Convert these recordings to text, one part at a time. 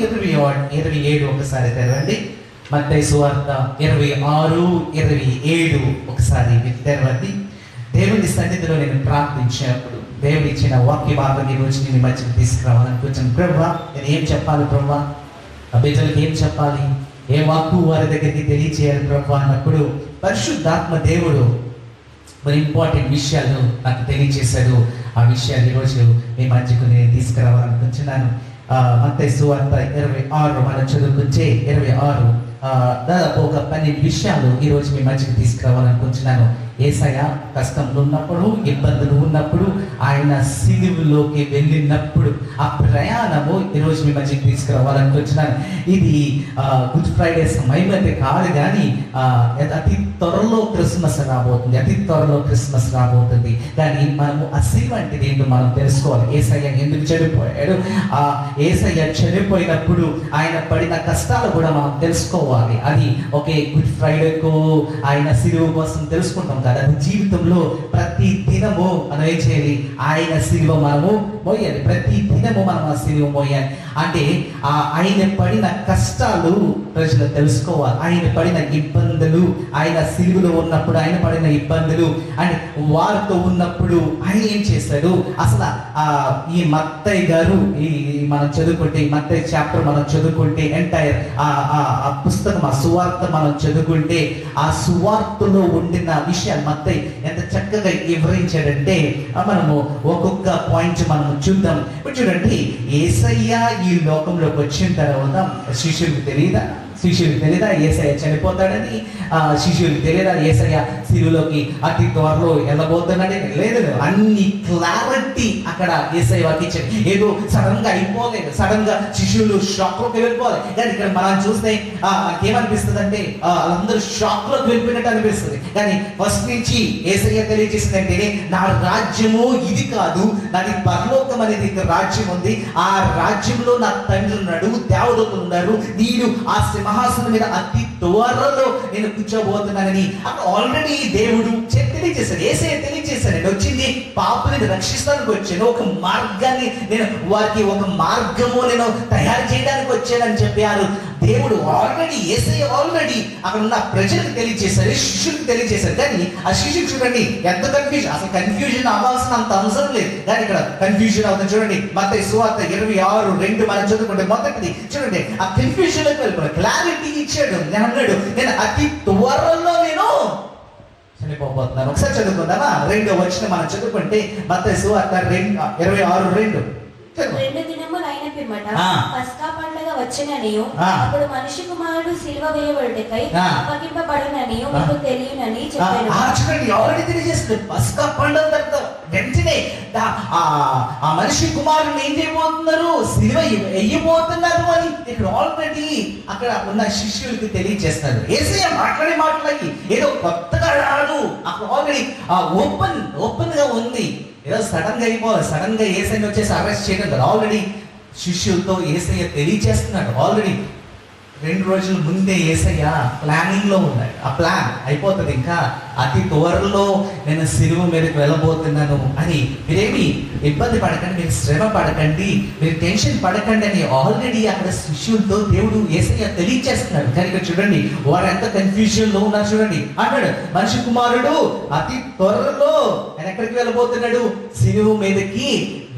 27 ఒకసారి తెరవండి. మత్తయి సువార్త 26:27 ఒకసారి తెరవండి. దేవుని సన్నిధిలో నేను ప్రార్థించినప్పుడు దేవుడు ఇచ్చిన వాక్య భాగం ఈ రోజు నేను మధ్యకి తీసుకురావాలనుకుంటున్నాను. ప్రభువా, నేను ఏం చెప్పాలి ప్రభువా, ఆ బిడ్డలకి ఏం చెప్పాలి, ఏ వాక్కు వారి దగ్గరికి తెలియచేయాలి ప్రభువా అన్నప్పుడు పరిశుద్ధాత్మ దేవుడు మరి ఇంపార్టెంట్ విషయాలు నాకు తెలియచేశాడు. ఆ విషయాలు ఈరోజు మీ మధ్యకు నేను తీసుకురావాలనుకుంటున్నాను. మత్తయి సువార్త 26 మనం చదువుకుంటే 26 దాదాపు ఒక 12 విషయాలు ఈరోజు మీ మధ్యకి తీసుకురావాలనుకుంటున్నాను. యేసయ్య కష్టంలో ఉన్నప్పుడు, ఇబ్బందులు ఉన్నప్పుడు, ఆయన సిలువలోకి వెళ్ళినప్పుడు ఆ ప్రయాణము ఈరోజు మీ మధ్యకి తీసుకురావాలనుకుంటున్నాను. ఇది గుడ్ ఫ్రైడే సమయం అయితే కాదు, కానీ అతి త్వరలో క్రిస్మస్ రాబోతుంది, అతి త్వరలో క్రిస్మస్ రాబోతుంది. కానీ మనము ఆ సిలువ అంటే ఏంటో మనం తెలుసుకోవాలి. యేసయ్య ఎందుకు చనిపోయాడు, ఆ యేసయ్య చనిపోయినప్పుడు ఆయన పడిన కష్టాలు కూడా మనం తెలుసుకోవాలి. అది ఒకే గుడ్ ఫ్రైడేకు ఆయన సిలువ కోసం తెలుసుకుంటాం కదా. జీవితంలో ప్రతి దినము మనం ఏం చేయాలి, ఆయన సిలువ మనము మోయాలి. ప్రతి దినము మనం ఆ సిలువ మోయాలి. అంటే ఆయన పడిన కష్టాలు ప్రజలు తెలుసుకోవాలి. ఆయన పడిన ఇబ్బందులు, ఆయన సిలువలో ఉన్నప్పుడు ఆయన పడిన ఇబ్బందులు, అండ్ వారితో ఉన్నప్పుడు ఆయన ఏం చేశాడు. అసలు ఈ మత్తయి గారు మనం చదువుకుంటే, ఈ మత్తయి చాప్టర్ మనం చదువుకుంటే, ఎంటైర్ ఆ పుస్తకం, ఆ సువార్త మనం చదువుకుంటే, ఆ సువార్తలో ఉండిన విషయాలు మత్తయి ఎంత చక్కగా వివరించాడంటే మనము ఒక్కొక్క పాయింట్ మనము చూద్దాం. ఇప్పుడు చూడండి, యేసయ్య ఈ లోకంలోకి వచ్చిన తర్వాత శిష్యులకు తెలియదా యేసయ్య చనిపోతాడని? శిష్యులకు తెలియదా యేసయ్య సిలువలోకి అతి త్వరలో వెళ్ళబోతున్నాడని? లేదు, అన్ని క్లారిటీ అక్కడ యేసయ్య వారికి ఇచ్చాడు. ఏదో సడన్ గా అయిపోలేదు, సడన్ గా శిష్యులు షాక్ లోకి వెళ్ళిపోవాలి. కానీ ఇక్కడ మనం చూస్తే నాకేమనిపిస్తుంది అంటే వాళ్ళందరూ షాక్ లోకి వెళ్ళిపోయినట్టు అనిపిస్తుంది. కానీ ఫస్ట్ నుంచి యేసయ్య తెలియజేసింది అంటే, నా రాజ్యము ఇది కాదు, నాది పరలోకం అనేది రాజ్యం ఉంది. ఆ రాజ్యంలో నా తండ్రి ఉన్నాడు, దేవదూతలు ఉన్నారు, నేను ఆ సింహాసనం మీద అతి త్వరలో నేను కూర్చోబోతున్నానని అక్కడ ఆల్రెడీ దేవుడు తెలియజేశాడు. యేసయ్య తెలియజేశాడు, వచ్చింది పాపులను రక్షిస్తానికి వచ్చాను, ఒక మార్గాన్ని నేను వారికి ఒక మార్గము నేను తయారు చేయడానికి వచ్చానని చెప్పారు దేవుడు. ఆల్రెడీ యేసయ్య ఆల్రెడీ అక్కడ ఉన్న ప్రజలకు తెలియజేశారు, శిష్యులకు తెలియజేశారు. కానీ ఆ శిష్యులు చూడండి ఎంత కన్ఫ్యూజన్, అసలు కన్ఫ్యూజన్ అవ్వాల్సిన అంత అవసరం లేదు, కానీ ఇక్కడ కన్ఫ్యూజన్ అవుతుంది. చూడండి మత్తయి సువార్త 26:2 మనం చదువుకుంటే మొదటిది చూడండి, ఆ కన్ఫ్యూజన్ లోకి వెళ్ళిపోయి క్లారిటీ ఇచ్చాడు. నేను అన్నాడు, నేను అతి త్వరలో నేను చనిపోతున్నాను. ఒకసారి చదువుకుందామా? 2వ వచనం మనం చదువుకుంటే మత్తయి సువార్త 26:2 2 దినములు అయిన పిమ్మట పస్కా పండుగ వచ్చెననియు, అప్పుడు మనిషి కుమారుడు సిలువ వేయబడుటకై అప్పగింపబడుననియు మీకు తెలియనని చెప్పాడు. చూడండి, ఆల్రెడీ తెలియజేస్తుంది. పస్కా పండుగ తర్వాత వెంటనే ఆ మనిషి కుమారుడు ఏం చేయబోతున్నారు, సిలువ వేయబోతున్నారు అని ఇక్కడ ఆల్రెడీ అక్కడ ఉన్న శిష్యులకు తెలియజేస్తారు. యేసయ్య మాట్లాడే మాటలకి ఏదో కొత్తగా రాదు, అక్కడ ఆల్రెడీ ఓపెన్ గా ఉంది. ఏదో సడన్ గా అయిపోవాలి, సడన్ గా యేసయ్య వచ్చేసి అరెస్ట్ చేయడం కదా. ఆల్రెడీ శిష్యులతో యేసయ్య తెలియజేస్తున్నాడు. ఆల్రెడీ 2 రోజుల ముందే యేసయ్య ప్లానింగ్ లో ఉన్నాడు. ఆ ప్లాన్ అయిపోతుంది, ఇంకా అతి త్వరలో నేను సిలువ మీదకి వెళ్ళబోతున్నాను అని. మీరేమి ఇబ్బంది పడకండి, మీరు శ్రమ పడకండి, మీరు టెన్షన్ పడకండి అని ఆల్రెడీ అక్కడ శిష్యులతో దేవుడు యేసయ్య తెలియజేస్తున్నాడు. కానీ ఇక్కడ చూడండి, వారు ఎంత కన్ఫ్యూజన్ లో ఉన్నారు. చూడండి, అంటాడు మనిషి కుమారుడు అతి త్వరలో ఆయన ఎక్కడికి వెళ్ళబోతున్నాడు, సిలువ మీదకి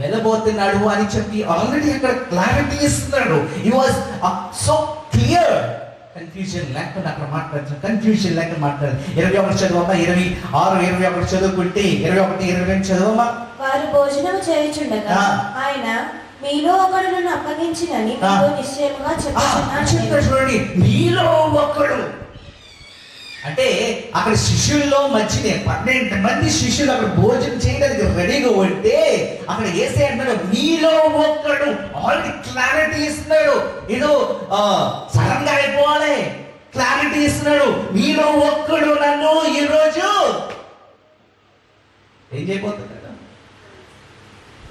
వెళ్ళబోతున్నాడు అని చెప్పి ఆల్రెడీ అక్కడ క్లారిటీ ఇస్తున్నాడు. He was so clear, confusion లేకుండా అక్కడ మాట్లాడుతున్నాడు, కన్ఫ్యూజన్ లేకుండా మాట్లాడారు. 21 చదవమ్మా, 26:21 చదువుకుంటే 21:22 చదవమ్మా. వారు భోజనం చేయుచుండగా ఆయన, మీలో ఒకడు నన్ను అప్పగించినని మీకు నిశ్చయముగా చెప్పుచున్నాను. చూడండి, మీలో ఒకడు అంటే అక్కడ శిష్యుల్లో మధ్యనే 12 మంది శిష్యులు అక్కడ భోజనం చేయడానికి రెడీగా ఉంటే అక్కడ యేసయ్య అంటాడు, మీలో ఒక్కడు. ఆల్రెడీ క్లారిటీ ఇస్తున్నాడు, ఏదో సడన్ గా అయిపోవాలి, క్లారిటీ ఇస్తున్నాడు. మీలో ఒక్కడు నన్ను ఈరోజు ఏం చేయబోతున్నాడు,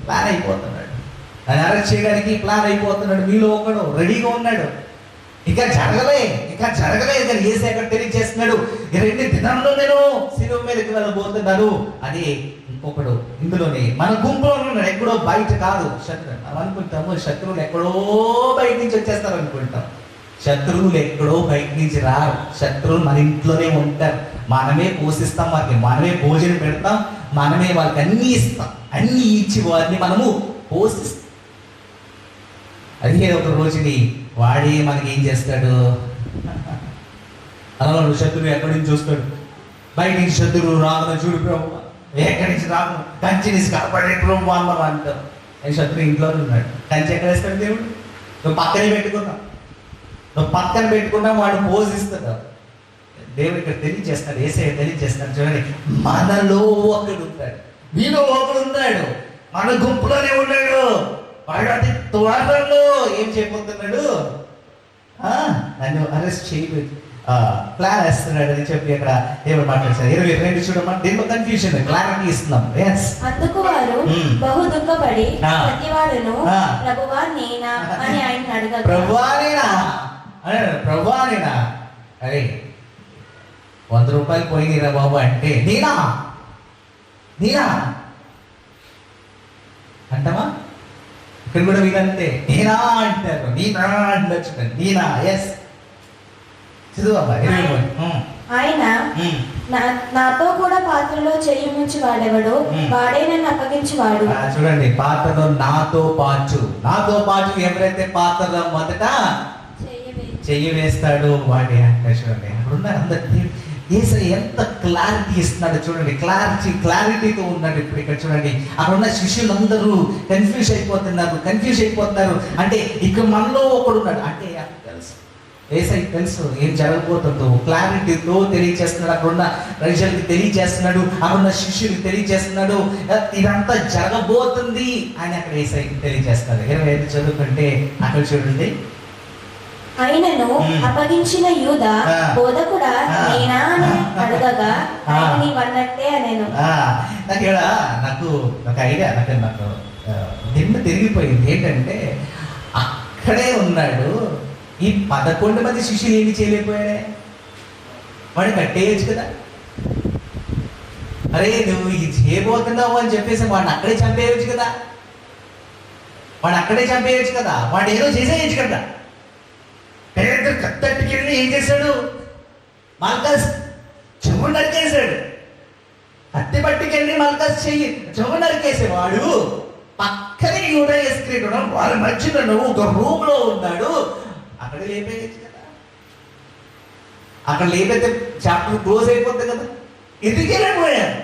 ప్లాన్ అయిపోతున్నాడు, నన్ను అరెస్ట్ చేయడానికి ప్లాన్ అయిపోతున్నాడు. మీలో ఒకడు రెడీగా ఉన్నాడు. ఇంకా జరగలేదు కానీ యేసయ్య అక్కడ తెలియజేస్తున్నాడు, 2 దినాల్లో నేను సిలువ మీదకి వెళ్ళబోతున్నాను అని ఇంకొకడు ఇందులోనే మన గుంపులో ఉన్నాడు, ఎక్కడో బయట కాదు శత్రువు. మనం అనుకుంటాము శత్రువులు ఎక్కడో బయట నుంచి వచ్చేస్తారు అనుకుంటాం. శత్రువులు ఎక్కడో బయట నుంచి రారు. శత్రువులు మన ఇంట్లోనే ఉంటారు. మనమే పోషిస్తాం, వారికి మనమే భోజనం పెడతాం, మనమే వాళ్ళకి అన్నీ ఇస్తాం. అన్నీ ఇచ్చి వారిని మనము పోషిస్తాం. అదే ఒక రోజుని వాడే మనకి ఏం చేస్తాడు, అలా శత్రువు ఎక్కడి నుంచి వస్తాడు, బయట నుంచి శత్రువు రాను చూడు ప్రభు, ఎక్కడి నుంచి రాను, కంచి నుంచి కాపాడే ప్రభు అమ్మ అంటాం. శత్రువు ఇంట్లోనే ఉన్నాడు. కంచి ఎక్కడ వేస్తాడు దేవుడు? నువ్వు పక్కనే పెట్టుకున్నావు, నువ్వు పక్కన పెట్టుకున్నా వాడు పోషిస్తాడు. దేవుడు ఇక్కడ తెలియజేస్తాడు, యేసయ్య తెలియజేస్తాడు. చూడండి, మనలో ఒకడు ఉన్నాడు, మీలో ఒకడు ఉన్నాడు, మన గుంపులోనే ఉన్నాడు. వాడు అతి త్వరలో ఏం చేయబోతున్నాడు, నన్ను అరెస్ట్ చేయలేదు, ప్లాన్ వేస్తున్నాడు అని చెప్పి అక్కడ దేవుడు మాట్లాడుతారు. 22 చూడమ్మా, దీంట్లో కన్ఫ్యూజన్, క్లారిటీ ఇస్తున్నాం. అందుకు వారు బహు దుఃఖపడి ప్రతివాడును ప్రభువా నేనా అని ఆయన అడగగా, ప్రభువానేనా అరే 100 రూపాయలు పోయినరా బాబు అంటే నేనా అంటామా? ఇక్కడ కూడా వీళ్ళంతే నేనా అంటారు, నేనా అంటొచ్చు, నేనా. ఎస్ ఆయన నాతో కూడా పాత్రలో చెయ్యి ముంచి వాడెవడు వాడే నన్ను అప్పగించువాడు. చూడండి, పాత్రలో నాతో పాటు ఎవరైతే పాత్రలో మొదట చెయ్యి వేస్తాడు వాడే అంటే. చూడండి, అక్కడున్నారు అందరు. యేసయ్య ఎంత క్లారిటీ ఇస్తున్నాడు చూడండి, క్లారిటీతో ఉన్నాడు. ఇప్పుడు ఇక్కడ చూడండి, అక్కడ ఉన్న శిష్యులందరూ కన్ఫ్యూజ్ అయిపోతున్నారు. అంటే ఇక్కడ మనలో ఒకడు ఉన్నాడు అంటే తెలుసు, యేసయ్య తెలుసు ఏం జరగబోతుందో, క్లారిటీతో తెలియజేస్తున్నాడు. అక్కడ ఉన్న ప్రజలకి తెలియజేస్తున్నాడు, అక్కడ ఉన్న శిష్యులకి తెలియజేస్తున్నాడు, ఇదంతా జరగబోతుంది అని అక్కడ యేసయ్యకి తెలియజేస్తాడు. 25 చదువుకుంటే అక్కడ చూడండి, ఆయనను అప్పగించిన యూదా బోధకుడా నేనా అని అడగగా ఆయన నీవన్నట్టే అనేను. నాకు ఒక ఐడియా, నాకు దిమ్మ తిరిగిపోయింది. ఏంటంటే అక్కడే ఉన్నాడు, ఈ 11 మంది శిష్యులు ఏమి చేయలేకపోయాడే, వాడు కట్టేయచ్చు కదా. అరే నువ్వు ఇది చేయబోతున్నావు అని చెప్పేసి వాడిని అక్కడే చంపేయచ్చు కదా, వాడు ఏదో చేసేయచ్చు కదా. పేదలు కత్తట్టుకెళ్ళి ఏం చేశాడు, మల్కస్ చెవు నరికేశాడు. కత్తి పట్టుకెళ్ళి మల్కస్ చెవు నరికేసేవాడు పక్కనే యూదా ఇస్కరియోతు వాళ్ళ మధ్యలో నువ్వు ఒక రూమ్ లో ఉన్నాడు, అక్కడ లేపేయచ్చు కదా. అక్కడ లేపైతే చాప్టర్ క్లోజ్ అయిపోతుంది కదా. ఎందుకు వెళ్ళిపోయాడు?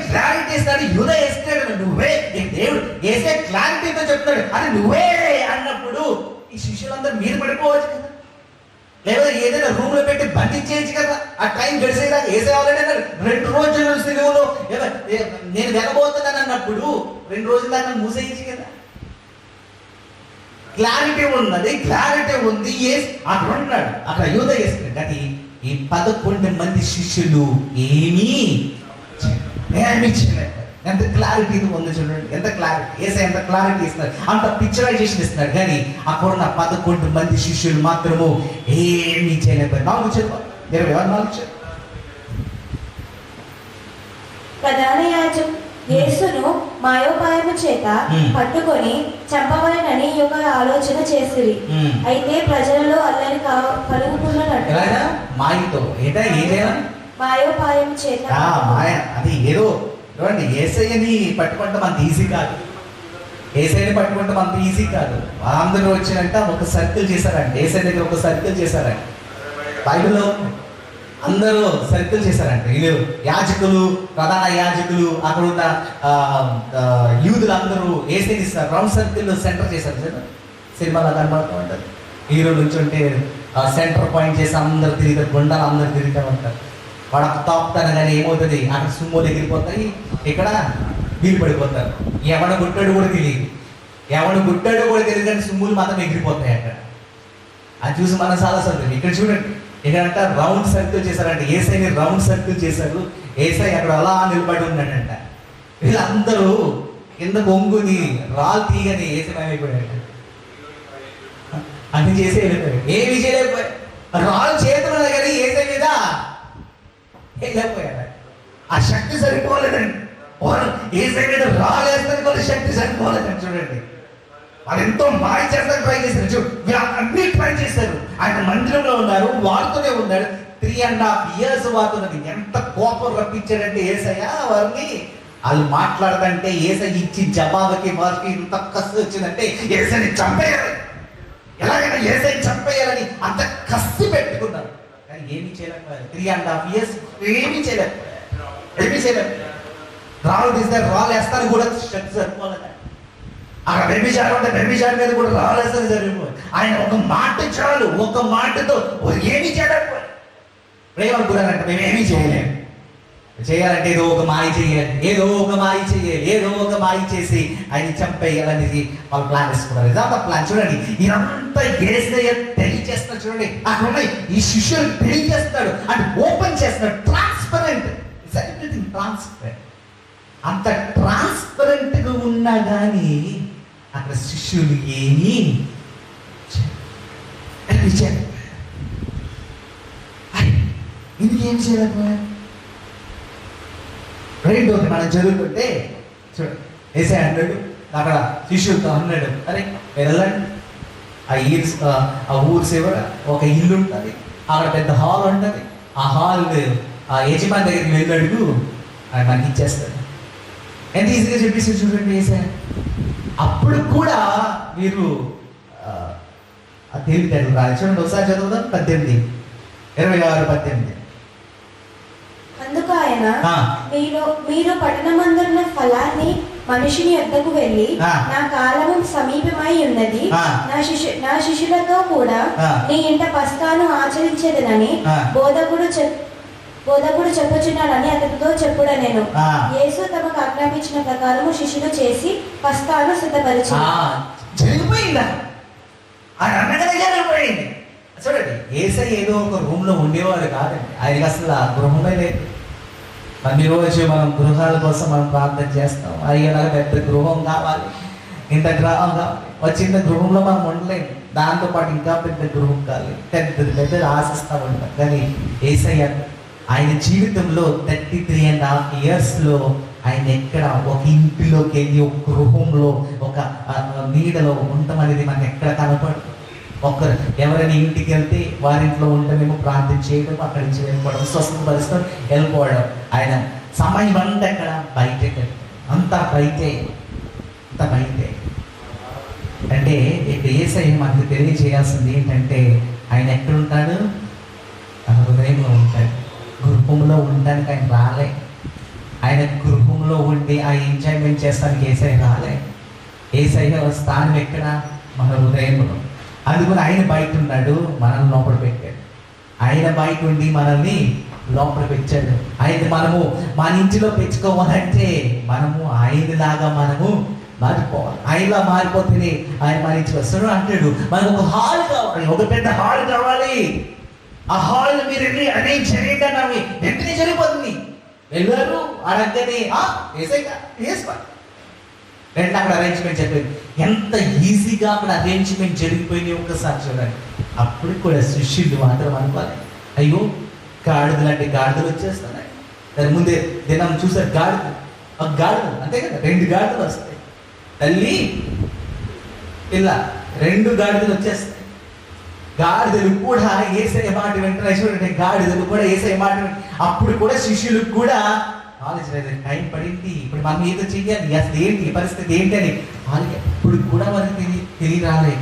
క్లారిటీ ఇస్తాడు, యూదా ఇస్కరియోతు నువ్వే, దేవుడు ఏసే క్లారిటీతో చెప్తాడు అది నువ్వే అన్నప్పుడు ఈ శిష్యులందరూ మీరు పడిపోవచ్చు కదా, లేదా ఏదైనా రూమ్ లో పెట్టి బంధించేయచ్చు కదా. ఆ టైం గడిచేదాకా ఏసేవాలంటే 2 రోజులు సిలువలో నేను వెళ్ళబోతున్నాను అన్నప్పుడు 2 రోజుల దాకా మూసేయచ్చు కదా. క్లారిటీ ఉంది. అక్కడ ఉన్నాడు, అక్కడ యూదా చేస్తున్నాడు. కానీ ఈ 11 మంది శిష్యులు ఏమీ చేయలేదు. ఎంత క్లారిటీ ఉంది చూడండి, ఎంత క్లారిటీ. యేసయ్య ఎంత క్లారిటీ ఇస్తున్నారు, అంత పిక్చరైజేషన్ ఇస్తున్నారు. కానీ అక్కడ ఉన్న 11 మంది శిష్యులు మాత్రము ఏమీ చేయలేకపోయారు. 4 ప్రధాన యాజకులు యేసును మాయోపాయము చేత పట్టుకొని చంపవలెనని ఒక ఆలోచన చేసిరి. అయితే ప్రజలలో అల్లరి కలుగుతున్నట్టు మాయోపాయం చేత అది ఏదో చూడండి, యేసయ్యని పట్టుకుంటాం అంత ఈజీ కాదు. అందరూ వచ్చినంట ఒక సర్కిల్ చేశారంట, యేసయ్య దగ్గర ఒక సర్కిల్ చేశారంట. బైబిల్లో అందరూ సర్కిల్ చేశారంట. వీళ్ళు యాజకులు, ప్రధాన యాజకులు, అక్కడ ఉన్న యూదులు అందరూ యేసయ్యని ఇస్తారు, రౌండ్ సర్కిల్ సెంటర్ చేశారు. సినిమాలో కనబడుతూ ఉంటారు, హీరో నుంచి ఉంటే సెంటర్ పాయింట్ చేసి అందరు తిరుగుతారు, గుండాలు అందరు తిరుగుతూ ఉంటారు. వాడు తాపుతాను కానీ ఏమవుతుంది, అక్కడ సుమ్ములు ఎగిరిపోతాయి, ఇక్కడ వీలు పడిపోతారు. ఎవడు గుట్టాడు కూడా తెలియదు కానీ సుమ్ములు మాత్రం ఎగిరిపోతాయి అక్కడ. అది చూసి మనం చాలా సంతోషం. ఇక్కడ చూడండి, ఇక్కడ అంట రౌండ్ సర్కిల్ చేశారంట, యేసయ్యని రౌండ్ సర్కిల్ చేశారు. యేసయ్య అక్కడ అలా నిలబడి ఉన్నాడంట. వీళ్ళందరూ కింద బొంగుని రాళ్ళు తీయని యేసయ్యమైపోయాడు. అన్ని చేసే వెళ్ళిపోయాడు, ఏమి చేయలేకపోయాడు. రాళ్ళు చేతులు కానీ యేసయ్య మీద వెళ్ళిపోయాడు. ఆ శక్తి సరిపోలేదండి. వాళ్ళు ఏసై మీద రాలేస్తానికి వాళ్ళ శక్తి సరిపోలేదండి. చూడండి, వాళ్ళు ఎంతో మాయ చేస్తానికి ట్రై చేశారు. అన్ని ట్రై చేశారు. ఆయన మందిరంలో ఉన్నారు, వారితోనే ఉన్నాడు. 3.5 years వాడుతున్నది. ఎంత కోపం రప్పించాడంటే ఏసయ్య వారిని. వాళ్ళు మాట్లాడదంటే ఏసై ఇచ్చి జవాబుకి వారికి ఇంత కసి వచ్చిందంటే ఏసైని చంపేయాలి, ఎలాగైనా ఏసైని చంపేయాలని అంత కసి పెట్టుకున్నారు. కానీ ఏమీ చేయలేకపోయారు. 3.5 years ఏమీ చేయలేకపోయారు. రాళ్ళు తీస్తే రాళ్ళు వేస్తాను కూడా శక్తి సరిపోలేదు. అక్కడ వ్యభిచారం అంటే వ్యభిచారం మీద కూడా రాళ్ళు వేస్తాను సరిపోయి. ఆయన ఒక మాట చాలు, ఒక మాటతో ఏమీ చేయలేకపోయారు. ప్రేమ కూడా అంటే మేము ఏమీ చేయలేము. చేయాలంటే ఏదో ఒక మాయ చేయాలి, ఏదో ఒక మాయ చేసి ఆయన చంపేయాలనేది వాళ్ళు ప్లాన్ వేసుకున్నారు. ఇదంతా ప్లాన్. చూడండి, ఇదంతా తెలియజేస్తున్నాడు. చూడండి, అక్కడ ఉన్నాయి ఈ శిష్యులు తెలియజేస్తాడు అంటే ఓపెన్ చేస్తున్నాడు. Transparent, transparent. అంత ట్రాన్స్పరెంట్ గా ఉన్నా కానీ అక్కడ శిష్యులు ఏమీ ఎందుకు ఏం చేయలేకపోయారు? రెండోది మనం చదువుకుంటే చూడండి, ఏసై అన్నాడు అక్కడ శిష్యులతో అన్నాడు, అరే వెళ్ళండి, ఆ ఊరు సేవ ఒక ఇల్లు ఉంటుంది, అక్కడ పెద్ద హాల్ ఉంటుంది. ఆ హాల్ ఆ యజమాని దగ్గరికి వెళ్ళాడు, ఆయన మనకి ఇచ్చేస్తాడు. ఎంత ఈజీగా చెప్పేసి చూడండి ఏసై. అప్పుడు కూడా మీరు తెలివితేటలు రాదు. చూడండి, ఒకసారి చదువుదాం. 26:18. అందుకు ఆయన, మీరు పట్టణమందున్న ఫలాన్ని మనిషిని యొద్దకు వెళ్ళి, నా కాలము సమీపమై ఉన్నది, నా శిష్యులతో కూడా నీ ఇంట పస్కాను ఆచరించేదనని బోధకుడు చెప్పుచున్నాడని అతనితో చెప్పుడా నేను. యేసు తమకు ఆజ్ఞాపించిన ప్రకారము శిష్యులు చేసి పస్కాను సిద్ధపరిచారు. చూడండి, ఏసై ఏదో ఒక రూమ్ లో ఉండేవాడు కాదండి. ఆయనకి అసలు ఆ గృహమే లేదు. మన రోజు మనం గృహాల కోసం మనం ప్రార్థన చేస్తాం. అయ్యేలాగా పెద్ద గృహం కావాలి, ఇంత గ్రహం కావాలి. ఒక చిన్న గృహంలో మనం ఉండలేము, దాంతోపాటు ఇంకా పెద్ద గృహం కావాలి, పెద్ద ఆశిస్తూ ఉంటాం. కానీ ఏసయ్య ఆయన జీవితంలో 33.5 years ఆయన ఎక్కడ ఒక ఇంటిలోకి వెళ్ళి ఒక గృహంలో ఒక నీడలో ఉండటం అనేది మనకి ఎక్కడ కనపడదు. ఒక్కరు ఎవరైనా ఇంటికి వెళ్తే వారింట్లో ఉండమేమో ప్రార్థన చేయడం, అక్కడి నుంచి వెళ్ళిపోవడం, స్వస్థపరుస్తాం, వెళ్ళిపోవడం. ఆయన సమయం అంతా ఎక్కడ బయటే, అంతా బయటే. అంటే ఇప్పుడు ఏసై మనకు తెలియజేయాల్సింది ఏంటంటే ఆయన ఎక్కడుంటాడు? తన హృదయంలో ఉంటాడు. గృహంలో ఉండడానికి ఆయన రాలే. ఆయన గృహంలో ఉండి ఆ ఎంజాయ్మెంట్ చేస్తానికి ఏసై రాలే. ఏసై స్థానం ఎక్కడ? మన హృదయంలో. అందుకని ఆయన బయట ఉన్నాడు, మనల్ని లోపల పెట్టాడు. ఆయన బయట ఉండి మనల్ని లోపల పెట్టాడు. ఆయన మనము మన ఇంటిలో పెంచుకోవాలంటే మనము ఆయనలాగా మనము మారిపోవాలి. ఆయనలా మారిపోతేనే ఆయన మన ఇంటికి వస్తాడు. అంటాడు మనకు ఒక హాల్ కావాలి, ఒక పెద్ద హాల్ కావాలి. ఆ హాల్ మీరు వెళ్ళి అరేంజ్ చేయండి అన్నవి వెంటనే జరిగిపోతుంది. వెళ్ళారు అడగనే వెంటనే అక్కడ అరేంజ్మెంట్ చెప్పేది. ఎంత ఈజీగా అక్కడ అరేంజ్మెంట్ జరిగిపోయింది ఒక్కసారి చూడండి. అప్పుడు కూడా శిష్యులు మాత్రం అనుకోవాలి, అయ్యో గాడిదలు అంటే గాడిదలు వచ్చేస్తున్నాయి. దాని ముందే దినం చూసారు గాడిదలు అంతే కదా, 2 గాడిదలు వస్తాయి. తల్లి పిల్ల 2 గాడిదలు వచ్చేస్తాయి. గాడిదలు కూడా ఏసయ్య మాట వెంటనే చూడండి, గాడిదలు కూడా ఏసయ్య మాట. అప్పుడు కూడా శిష్యులకు కూడా నాలెడ్జ్ లేదు, టైం పడింది, ఇప్పుడు మనం ఏదో చెయ్యాలి, అసలు ఏంటి పరిస్థితి ఏంటి అని వాళ్ళకి ఇప్పుడు కూడా వాళ్ళకి తెలియరాలే.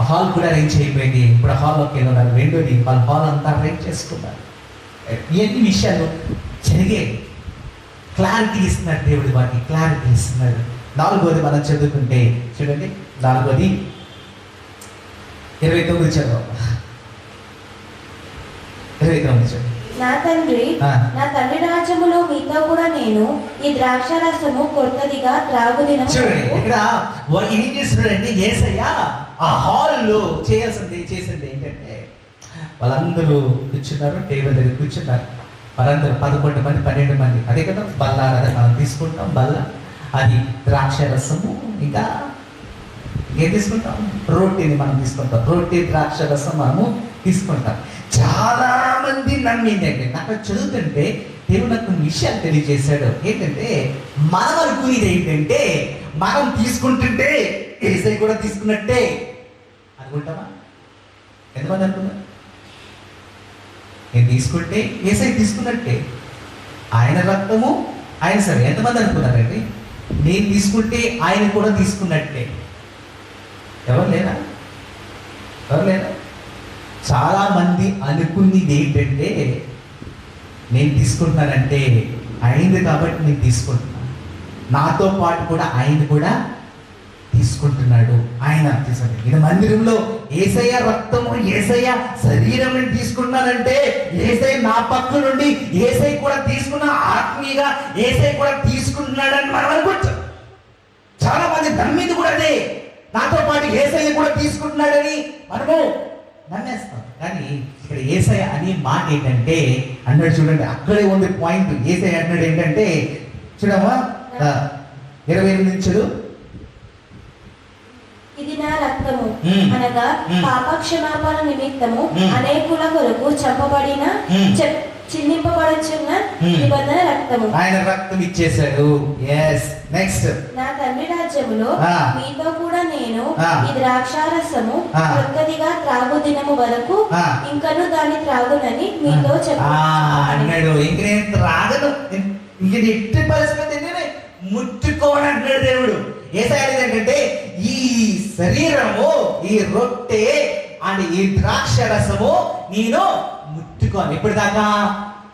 హాల్ కూడా అరేంజ్ అయిపోయింది. ఇప్పుడు హాల్లోకి వెళ్ళారు. రెండోది వాళ్ళ హాల్ అంతా అరేంజ్ చేసుకున్నారు. ఎన్ని విషయాలు జరిగాయి. క్లారిటీ ఇస్తున్నాడు దేవుడు, వాటికి క్లారిటీ ఇస్తున్నాడు. 4వది మనం చదువుకుంటే చూడండి, 4వది 29 చదువు. 29 చదువు. నా తండ్రి రాజ్యములో మీతో కూడా నేను ఈ ద్రాక్షారసము కొత్తదిగా త్రాగుదిన. చూడండి, ఇక్కడ ఏం చేస్తున్నాడంటే యేసయ్య ఆ హాల్లో చేసింది ఏంటంటే వాళ్ళందరూ కూర్చున్నారు, టేబుల్ దగ్గర కూర్చున్నారు. వాళ్ళందరూ 11 మంది 12 మంది, అదే కదా బల్ల కదా మనం తీసుకుంటాం. బల్ల అది ద్రాక్షరసము, ఇంకా ఏం తీసుకుంటాం? రొట్టెని మనం తీసుకుంటాం. రొట్టె ద్రాక్షరసం మనము తీసుకుంటాం. చాలా మంది నమ్మిందండి. నాకు చదువుతుంటే దేవుడు నాకు కొన్ని విషయాలు తెలియజేశాడు. ఏంటంటే మనం అనుకునేది ఏంటంటే మనం తీసుకుంటుంటే యేసయ్య కూడా తీసుకున్నట్టే అనుకుంటామా? ఎంతమంది అనుకున్నారు? నేను తీసుకుంటే యేసయ్య తీసుకున్నట్టే, ఆయన రక్తము ఆయన. సరే, ఎంతమంది అనుకున్నారండి నేను తీసుకుంటే ఆయన కూడా తీసుకున్నట్టే? ఎవరు లేరా? చాలా మంది అనుకునేది ఏంటంటే నేను తీసుకుంటున్నానంటే అయింది కాబట్టి నేను తీసుకుంటున్నాను, నాతో పాటు కూడా ఆయన కూడా తీసుకుంటున్నాడు. ఆయన తీసుకుంటాడు. ఇది మందిరంలో యేసయ్య రక్తము యేసయ్య శరీరం నేను తీసుకున్నానంటే యేసయ్య నా పక్క నుండి యేసయ్య కూడా తీసుకున్న, ఆత్మీయంగా యేసయ్య కూడా తీసుకుంటున్నాడని మనం అనుకోవచ్చు. చాలా మంది నమ్మింది కూడా అదే, నాతో పాటు యేసయ్య కూడా తీసుకుంటున్నాడని మనము నమ్మేస్తాం. కానీ ఇక్కడ యేసయ్య అనే మాట ఏంటంటే అన్నాడు, చూడండి అక్కడే ఉంది పాయింట్. యేసయ్య అన్నాడు ఏంటంటే, చూడమ్మా 28 నుంచి ఇది నా రక్తము అనగా పాపక్షమాపణ నిమిత్తము అనేకుల కొరకు చంపబడిన చిందింపబడుచున్న నిబంధన రక్తము. ఆయన రక్తం ఇచ్చేశాడు. yes నెక్స్ట్, నా తండ్రి రాజ్యములో మీతో కూడా నేను ఈ ద్రాక్షారసము కొత్తదిగా త్రాగు దినము వరకు ఇంకను దాన్ని త్రాగునని మీతో అన్నాడు. ఇంక నేను త్రాగను, ఇంక ఎట్టి పరిస్థితి ముట్టుకోని అంటున్నాడు దేవుడు. ఏంటంటే ఈ శరీరము, ఈ రొట్టె అండ్ ఈ ద్రాక్ష రసము నేను ముట్టుకోను. ఎప్పటిదాకా?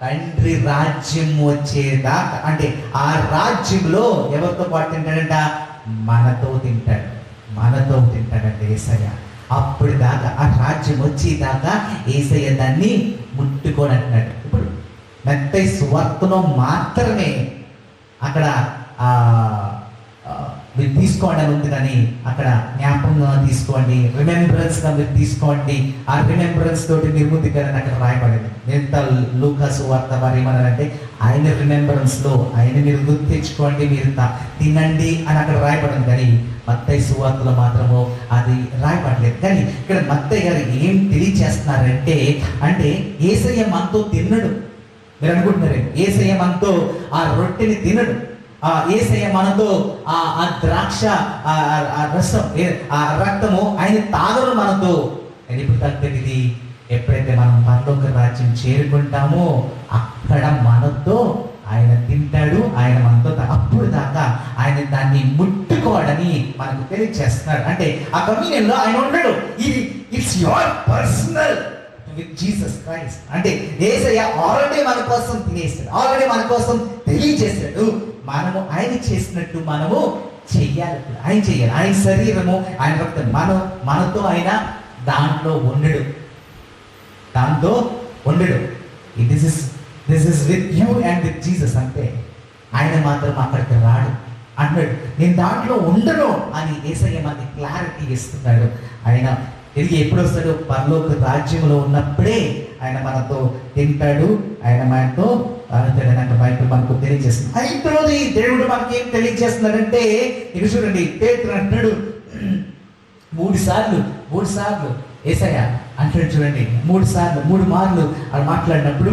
తండ్రి రాజ్యం వచ్చేదాకా. అంటే ఆ రాజ్యంలో ఎవరితో పాటు తింటాడంట? మనతో తింటాడంటే యేసయ్య. అప్పుడు దాకా, ఆ రాజ్యం వచ్చేదాకా యేసయ్య దాన్ని ముట్టుకోని అంటున్నాడు. ఇప్పుడు మత్తయి సువార్తలో మాత్రమే అక్కడ మీరు తీసుకోండి అని ఉంది, కానీ అక్కడ జ్ఞాపకంగా తీసుకోండి, రిమెంబరెన్స్ గా మీరు తీసుకోండి, ఆ రిమెంబరెన్స్ తోటి మీరు ముందుకెళ్ళని అక్కడ రాయబడింది. ఎంత లూకాసు వార్త వారు ఏమన్నారంటే ఆయన రిమెంబరెన్స్ లో ఆయన మీరు గుర్తు తెచ్చుకోండి, మీరు తినండి అని అక్కడ రాయబడింది. కానీ మత్తయి సువార్తలో మాత్రము అది రాయబడలేదు. కానీ ఇక్కడ మత్తయి గారు ఏం తెలియచేస్తున్నారంటే, అంటే యేసయ్య మనతో తిన్నడు. మీరు అనుకుంటున్నారు యేసయ్య మనతో ఆ రొట్టెని తినడు, యేసయ్య మనతో ఆ ద్రాక్ష ఆ రసం ఆ రక్తము ఆయన తాగరు మనతో. ఇప్పుడు తగ్గది ఎప్పుడైతే మనం పరలోక రాజ్యం చేరుకుంటామో అక్కడ మనతో ఆయన తింటాడు, ఆయన మనతో. అప్పుడు దాకా ఆయన దాన్ని ముట్టుకోవడని మనకు తెలియజేస్తున్నాడు. అంటే ఆ కమ్యూనియన్ లో ఆయన ఉండడు. ఇది it's your personal with Jesus Christ. అంటే యేసయ్య ఆల్రెడీ మన కోసం తినేస్తాడు, ఆల్రెడీ మన కోసం తెలియజేశాడు. మనము ఆయన చేసినట్టు మనము చెయ్యాలి. ఆయన చెయ్యాలి. ఆయన శరీరము, ఆయన రక్తం మనతో ఆయన దాంట్లో ఉండడు. This is with you and with Jesus. అంటే ఆయన మాత్రం అక్కడికి రాడు అన్నాడు. నేను దాంట్లో ఉండను అని యేసయ్య మనకి క్లారిటీ ఇస్తున్నాడు. ఆయన తిరిగి ఎప్పుడు వస్తాడు? పరలోక రాజ్యంలో ఉన్నప్పుడే ఆయన మనతో తింటాడు, ఆయన మనతో బైబిల్ మనకు తెలియజేస్తుంది. అయితేది దేవుడు మనకి ఏం తెలియజేస్తున్నాడంటే, ఇక చూడండి, పేతురు అంటున్నాడు 3 సార్లు యేసయ్య అంటాడు. చూడండి 3 మార్లు అది మాట్లాడినప్పుడు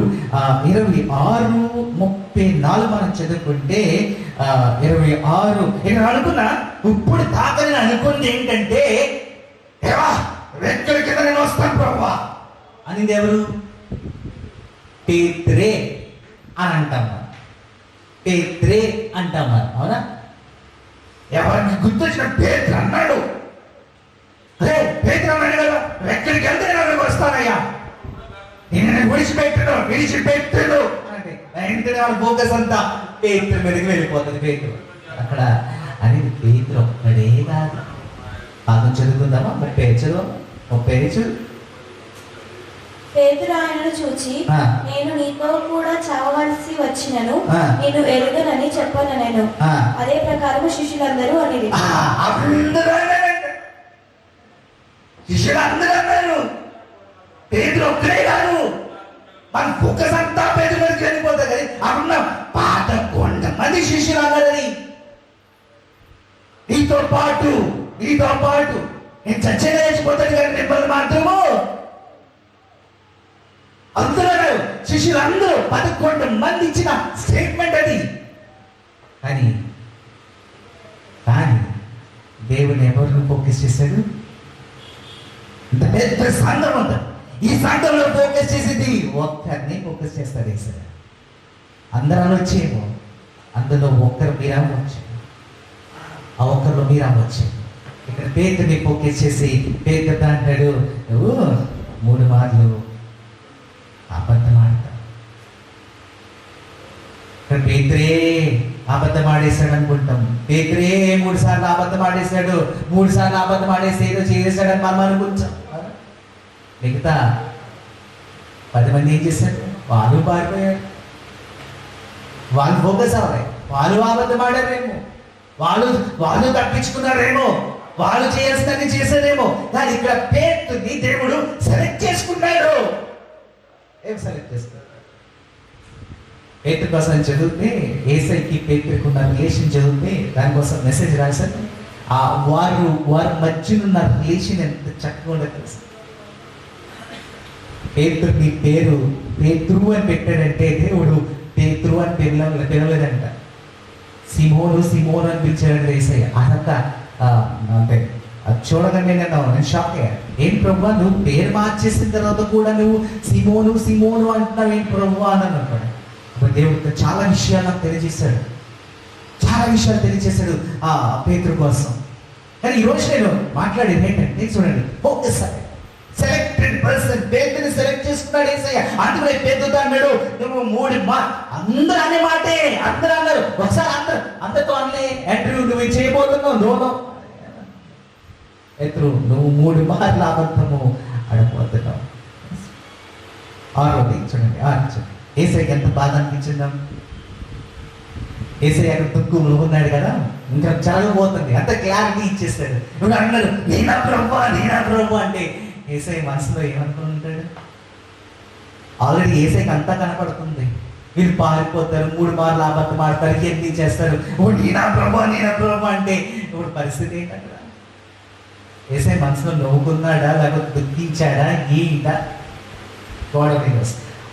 26:34 మనం చదువుకుంటే 26 నేను అనుకున్నా ఇప్పుడు తాకని అనుకుంది ఏంటంటే, రెక్కల కింద నేను వస్తాను ప్రభువా అనింది ఎవరు? పేతురే అని అంటాం, పేతురే అంటాం. అవునా? ఎవరికి గుర్తొచ్చిన పేతురు అన్నాడు. అరే పేతురు అన్నాడు కదా, ఎక్కడికి వెళ్తే నేను వస్తానయ్యా, నేను విడిచిపెట్టను అంటే వెంటనే వాళ్ళ ఫోకస్ అంతా పేతురు మీదకి వెళ్ళిపోతుంది. పేతురు అక్కడ అనేది పేతురు ఒక్కడే కాదు. బాగా చదువుకుందామా? 30 పేతురు ఆయనను చూచి, నేను నీతో కూడా చావవలసి వచ్చినను నేను ఎరుగనని చెప్పను. నేను అదే ప్రకారం శిష్యులందరూ అనేది శిష్యులందరూ అన్నారు. పేతురు ఒక్కడే కాదు, మన ఫోకస్ అంతా పేతురు మీదకి వెళ్ళిపోతుంది. కానీ అక్కడ 11 మంది శిష్యులు అన్నారని, నీతో పాటు నేను చచ్చేలా వేసిపోతాడు కానీ మిమ్మల్ని మాత్రము అందరూ శిష్యులందరూ 11 మంది ఇచ్చిన స్టేట్మెంట్ అది. కానీ దేవుని ఎవరిని ఫోకస్ చేశాడు? ఇంత పెద్ద సంఘం ఉంది, ఈ సంఘంలో ఫోకస్ చేసేది ఒక్కరిని ఫోకస్ చేస్తాడు యేసయ్య. అందరూ వచ్చేమో, అందులో ఒక్కరు మీరాము వచ్చాడు, ఆ ఒక్కరిలో మీరాము వచ్చాడు. ఇక్కడ పేతుని ఫోకస్ చేసి పేతుడు అంటాడు, నువ్వు 3 మార్లు అబద్ధం ఆడతావు. ఇక్కడ పేతురే అబద్ధం ఆడేశాడు అనుకుంటాం. పేతురే 3 సార్లు అబద్ధం ఆడేశాడు, 3 సార్లు అబద్ధం ఆడేసి ఏదో చేసేసాడని మనం అనుకుంటాం. మిగతా 10 మంది ఏం చేశారు? వాళ్ళు పారిపోయారు, వాళ్ళు ఫోకస్ అవ్వాలి, వాళ్ళు అబద్ధం ఆడారేమో, వాళ్ళు తప్పించుకున్నారేమో, వాళ్ళు చేయాల్సిందని చేశారేమో. కానీ ఇక్కడ పేతుని దేవుడు సెలెక్ట్ చేసుకున్నాడు. ఏం సెలెక్ట్ చేసుకున్నాడు? పేతురు కోసం చదివితే, యేసయ్యకి పేతురుకు ఉన్న రిలేషన్ చదివితే దానికోసం మెసేజ్ రాశారు. వారి మధ్యనున్న రిలేషన్ ఎంత చక్కగా ఉండదు తెలుసు. పేతురుని పేరు పేతురు అని పెట్టాడంటే దేవుడు పేతురు అని పిలవలేదంట, సిమోను అని పిలిచాడు యేసయ్య. అదంతా అంటే అది చూడగానే నేను షాక్ అయ్యాను. ఏం ప్రభువా, నువ్వు పేరు మార్చేసిన తర్వాత కూడా నువ్వు సిమోను అంటున్నావు ఏంటి ప్రభువా అని అన్నాడు. దేవుడు చాలా విషయాలు నాకు తెలియజేశాడు ఆ పేతురు కోసం. కానీ ఈరోజు నేను మాట్లాడేది ఏంటంటే, చూడండి, ఒక్కసారి సెలెక్టెడ్ పర్సన్ పేతుని సెలెక్ట్ చేసుకున్నాడు యేసయ్య. అందుకనే పేతుతో అన్నాడు, నువ్వు 3 అందరూ అనే మాటే, అందరూ అన్నారు. ఒకసారి అందరితో అనలే, అండ్రూ నువ్వు చేయబోతున్నావు, నోనో పేతురు నువ్వు 3 మార్లు అబద్ధము ఆడబోతున్నావు. 6వ చూడండి, 6 యేసయ్యకి ఎంత బాధ అనిపించిందా? యేసయ్య అక్కడ దుఃఖంలో ఉన్నాడు కదా, ఇంకా జరగబోతుంది, అంత క్లారిటీ ఇచ్చేస్తాడు. నువ్వు అన్నాడు నేనా ప్రభు అంటే యేసయ్య మనసులో ఏమనుకుంటాడు? ఆల్రెడీ యేసయ్యకి అంతా కనపడుతుంది. వీళ్ళు పారిపోతారు, 3 మార్లు అబద్ధం ఆడతారు, ఎన్ని చేస్తారు. నేనా ప్రభు అంటే ఇప్పుడు పరిస్థితి ఏంటంటే, యేసయ్య మనసులో నవ్వుకున్నాడా లేకపోతే దుఃఖించాడా ఏంటా? గోడ మీద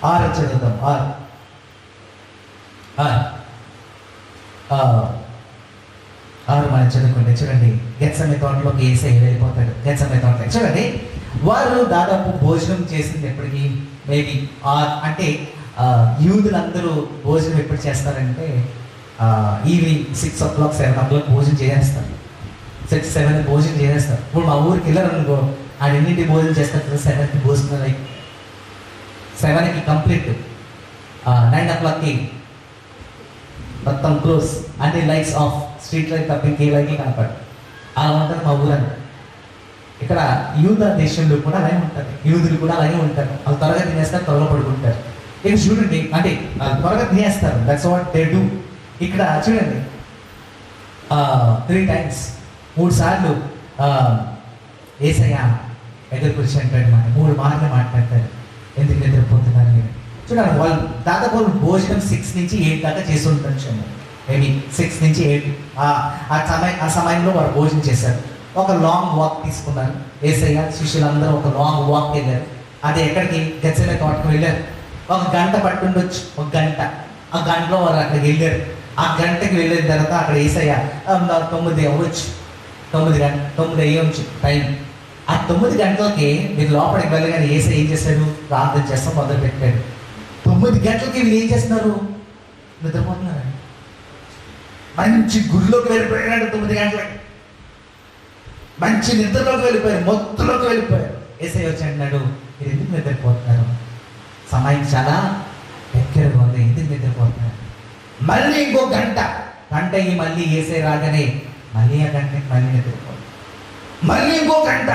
6 చదువుతాం. 6 మనం చదువుకుంటే చూడండి, గెత్సెమనే తోటలోకి యేసయ్య వెళ్ళిపోతాడు. గెత్సెమనే తోటలో చూడండి, వారు దాదాపు భోజనం చేసింది ఎప్పటికి మేబీ అంటే యూదులందరూ భోజనం ఎప్పుడు చేస్తారంటే ఈవినింగ్ 6 o'clock 7 o'clock భోజనం చేసేస్తారు. 6, 7 భోజనం చేసేస్తారు. ఇప్పుడు మా ఊరికి వెళ్ళారు అనుకో, ఆడెన్నింటి భోజనం చేస్తారు కదా, 7కి భోజనం, లైక్ 7కి కంప్లీట్, 9 o'clockకి మొత్తం క్లోజ్, అన్ని లైట్స్ ఆఫ్, స్ట్రీట్ లైట్ తప్ప ఇంకే లైట్ కనపడదు. అలా ఉంటుంది మా ఊరంతా. ఇక్కడ యూదా దేశంలో కూడా అలాగే ఉంటుంది, యూదులు కూడా అలాగే ఉంటారు. వాళ్ళు త్వరగా తినేస్తారు, త్వరగా పడుకుంటారు. ఇక్కడ చూడండి, అంటే త్వరగా తినేస్తారు, దట్స్ వాట్ దే డూ. ఇక్కడ చూడండి, 3 times 3 సార్లు యేసయ్య ఎదురు కూర్చి అంటాడు, 3 మార్లు మాట్లాడతారు, ఎందుకు నిద్రపోతున్నారు మీరు. చూడండి, వాళ్ళు దాదాపు భోజనం 6 నుంచి 8 దాకా చేసి ఉంటారు, మేబీ 6 నుంచి 8 ఆ సమయంలో వారు భోజనం చేశారు. ఒక లాంగ్ వాక్ తీసుకున్నారు యేసయ్య, శిష్యులందరూ ఒక లాంగ్ వాక్ వెళ్ళారు. అది ఎక్కడికి? గెత్సెమనే తోటకు వెళ్ళారు. 1 గంట పట్టుండొచ్చు, 1 గంట. ఆ గంటలో వారు అక్కడికి వెళ్ళారు. ఆ గంటకి వెళ్ళిన తర్వాత అక్కడ యేసయ్య 9 అవ్వచ్చు, 9 అయ్యవచ్చు టైం. ఆ 9 గంటలకి మీరు లోపలికి వెళ్ళగానే యేసయ్య ఏం చేశాడు? ప్రార్థన చేస్తాం మొదలు పెట్టాడు. 9 గంటలకి వీళ్ళు ఏం చేస్తున్నారు? నిద్రపోతున్నారు. మంచి గురిలోకి వెళ్ళిపోయాడు. 9 గంటలకి మంచి నిద్రలోకి వెళ్ళిపోయారు, మొత్తులోకి వెళ్ళిపోయారు. యేసయ్య వచ్చి అన్నాడు, మీరు ఎందుకు నిద్రపోతున్నారు? సమయం చాలా దగ్గరగా ఉంది, ఎందుకు నిద్రపోతున్నారు? మళ్ళీ ఇంకో గంట అయ్యి మళ్ళీ యేసయ్య రాగానే మళ్ళీ ఆ గంటకి మళ్ళీ నిద్రపోతారు. మళ్ళీ ఇంకో గంట,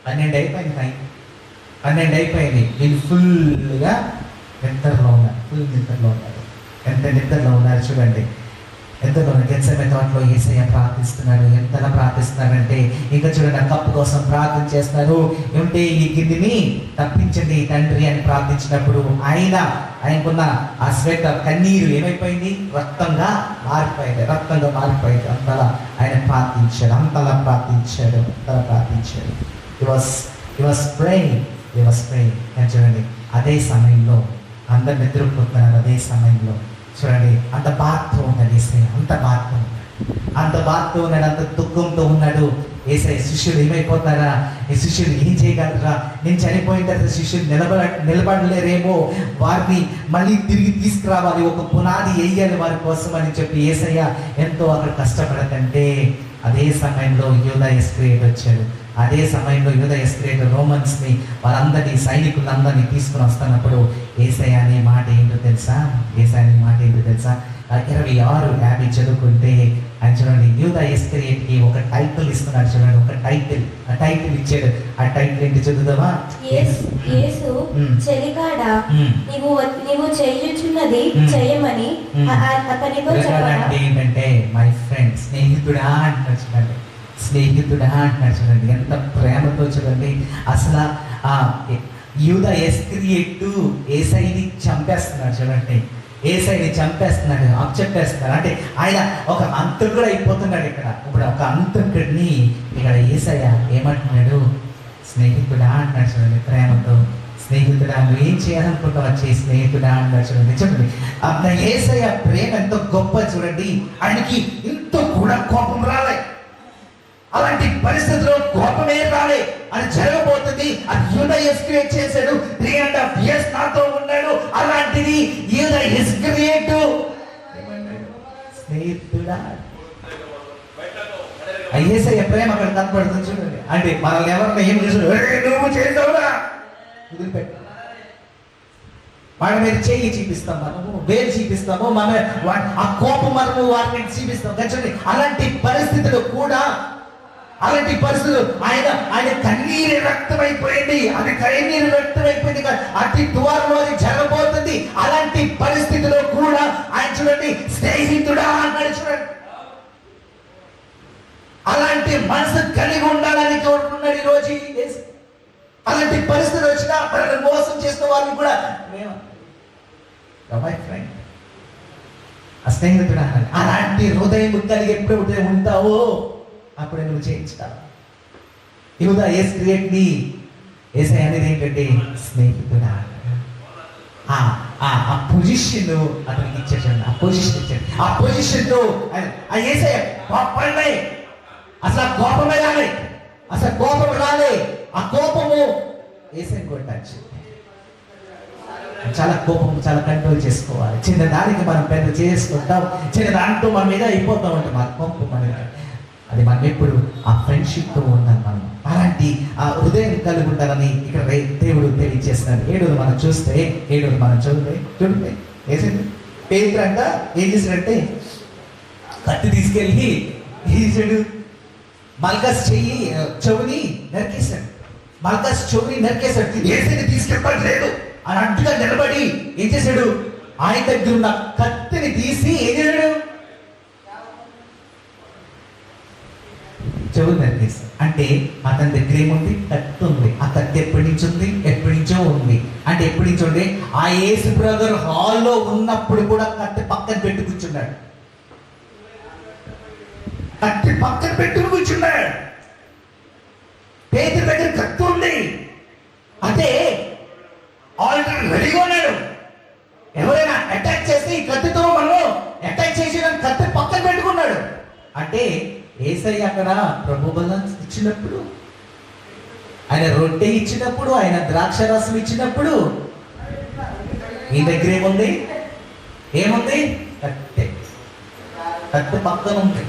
12 అయిపోయింది టైం, 12 అయిపోయింది. వీళ్ళు ఫుల్గా నిద్రలో ఉన్నారు, ఎంత నిద్రలో ఉన్నారు చూడండి. ఎంతలో గెత్సెమనే తోటలో యేసయ్య ప్రార్థిస్తున్నాడు. ఎంతలా ప్రార్థిస్తున్నాడంటే, ఇంకా చూడండి, ఆ కప్పు కోసం ప్రార్థన చేస్తున్నారు. ఉంటే ఈ గిన్నెని తప్పించండి తండ్రి అని ప్రార్థించినప్పుడు ఆయనకున్న ఆ స్వెటర్ కన్నీరు ఏమైపోయింది? రక్తంగా మారిపోయింది. అంతలా ఆయన ప్రార్థించాడు. He was praying. చూడండి, ఆ అదే సమయంలో అందరు నిద్రపోతున్నారు. అదే సమయంలో చూడండి, అంత బాధతో ఉన్నాడు యేసయ్య, అంత బాధతో ఉన్నాడు, అంత బాధతో ఉన్నాడు, అంత దుఃఖంతో ఉన్నాడు. యేసయ్య శిష్యులు ఏమైపోతారా, ఈ శిష్యులు ఏం చేయగలరా, నేను చనిపోయిన తర్వాత శిష్యులు నిలబడలేరేమో, వారిని మళ్ళీ తిరిగి తీసుకురావాలి, ఒక పునాది వేయాలి వారి కోసం అని చెప్పి యేసయ్య ఎంతో అక్కడ కష్టపడకంటే అదే సమయంలో యూదా ఇస్కరియోతు వచ్చాడు. అదే సమయంలో యూదా ఇస్కరియోతు రోమన్స్ని వాళ్ళందరినీ సైనికులందరినీ తీసుకుని వస్తున్నప్పుడు యేసయ్య అనే మాట ఏంటో తెలుసా, యేసయ్య అనే మాట ఏంటో తెలుసా, 26:50 చదువుకుంటే ఆయన చూడండి, యూదా ఇస్కరియోతుకి ఒక టైటిల్ ఇస్తున్నాడు. చూడండి, ఒక టైటిల్ ఇచ్చాడు. ఆ టైటిల్ ఏంటి చదువుదామా? యేసు చెలికాడా, నీవు చేయుచున్నది చేయమని అతనితో చెప్పాడు. ఏంటంటే మై ఫ్రెండ్, స్నేహితుడా అంటున్నాడు. చూడండి, స్నేహితుడా అంటున్నాడు. చూడండి ఎంత ప్రేమతో. చూడండి అసలు ఆ యూదా ఇస్కరియోతు యేసయ్యని చంపేస్తున్నాడు. చూడండి, యేసయ్యని చంపేస్తున్నాడు, అప్పచెప్పేస్తున్నాడు. అంటే ఆయన ఒక అంతకుడు అయిపోతున్నాడు ఇక్కడ. ఇప్పుడు ఒక అంతకుడిని ఇక్కడ యేసయ్య ఏమంటున్నాడు, స్నేహితుడా అంటున్నాడు. చూడండి ప్రేమతో, స్నేహితుడా నువ్వు ఏం చేయాలనుకుంటావు వచ్చే స్నేహితుడా అంటున్నాడు. చూడండి చూడండి అంత యేసయ్య ప్రేమ ఎంతో గొప్ప. చూడండి, ఆయనకి ఇంత కూడా కోపం రాలే, అలాంటి పరిస్థితుల్లో కోపమే రాలే, అని జరగబోతుంది. అది యూదా ఇస్కరియోతు చేశాడు. 3.5 years నాతో ఉన్నాడు. అలాంటిది యూదా ఇస్కరియోతు స్నేహితుడా. యేసయ్య ప్రేమ అక్కడ కనపడుతుంది. చూడండి, అంటే మనల్ని ఎవరిని ఏం చేశాడు, నువ్వు చేసావురా వదిలిపెట్టు, వాడి మీద చేయి చూపిస్తాం, మనము వేలు చూపిస్తాము, మన ఆ కోపం మనము వారిని చూపిస్తాం. చూడండి అలాంటి పరిస్థితులు కూడా, అలాంటి పరిస్థితులు ఆయన కన్నీరు రక్తమైపోయింది, అది కన్నీరు రక్తమైపోయింది, అతి ద్వారంలో అది జరగబోతుంది. అలాంటి పరిస్థితిలో కూడా ఆయన చూడండి స్నేహితుడా అన్నాడు. చూడండి, అలాంటి మనసు కలిగి ఉండాలని కోరుకున్నాడు ఈరోజు. అలాంటి పరిస్థితి వచ్చినా మనల్ని మోసం చేసిన వాళ్ళు కూడా ఫ్రెండ్, ఆ స్నేహితుడు అన్నాడు. అలాంటి హృదయం కలిగి ఎప్పుడైతే ఉంటావో అప్పుడే నువ్వు చేయించుతావు. యూదా ఇస్కరియోతుని యేసయ్య అనేది ఏంటంటే స్నేహితుడా. ఆ పొజిషన్ అతనికి ఇచ్చేసాడు, ఆ పొజిషన్ ఇచ్చాడు. ఆ పొజిషన్ తో ఆ యేసయ్య కోపమే, అసలు ఆ కోపమే రాలే, అసలు కోపం రాలే. ఆ కోపము యేసయ్యని కొట్టచ్చు. చాలా కోపం చాలా కంట్రోల్ చేసుకోవాలి. చిన్న దానికి మనం పెద్ద చేసుకుంటాం, చిన్న దాంట్లో మన మీద అయిపోతూ ఉంటాం. మన కోపం మన అది మనం ఎప్పుడు ఆ ఫ్రెండ్షిప్తో ఉండాలి. మనం అలాంటి ఆ హృదయం కలిగి ఉండాలని ఇక్కడ దేవుడు తెలియజేస్తున్నాడు. 7 మనం చూస్తే, 7 మనం చూడండి పేతురు అంట ఏం చేశాడంటే కత్తి తీసుకెళ్ళి ఏం చేశాడు, మల్కస్ చెవుని నరికేశాడు. మల్కస్ చెవుని నరికేశాడు. యేసుని తీసుకెళ్ళలేదు అని అడ్డుగా నిలబడి ఏం చేశాడు, ఆయన దగ్గర ఉన్న కత్తిని తీసి ఏం చేశాడు, చెవులు నరికేశాడు. అంటే అతని దగ్గర ఏముంది, కత్తి ఉంది. ఆ కత్తి ఎప్పటి నుంచి ఉంది, ఎప్పటి నుంచో ఉంది. అంటే ఎప్పటి నుంచో ఉంది, ఆ యేసు బ్రదర్ హాల్లో ఉన్నప్పుడు కూడా కత్తి పక్కన పెట్టి కూర్చున్నాడు. కత్తి పక్కన పెట్టుకుని కూర్చున్నాడు. పేతురు దగ్గర కత్తి ఉంది, అదే ఆల్రెడీ రెడీగా ఉన్నాడు. ఎవరైనా అటాక్ చేస్తే ఈ కత్తితో మనం అటాక్ చేసి కత్తి పక్కన పెట్టుకున్నాడు. అంటే యేసయ్య అక్కడ ప్రభు బలం ఇచ్చినప్పుడు, ఆయన రొట్టె ఇచ్చినప్పుడు, ఆయన ద్రాక్ష రసం ఇచ్చినప్పుడు ఈ దగ్గర ఏముంది, కత్తి. కత్తి పక్కన ఉంది.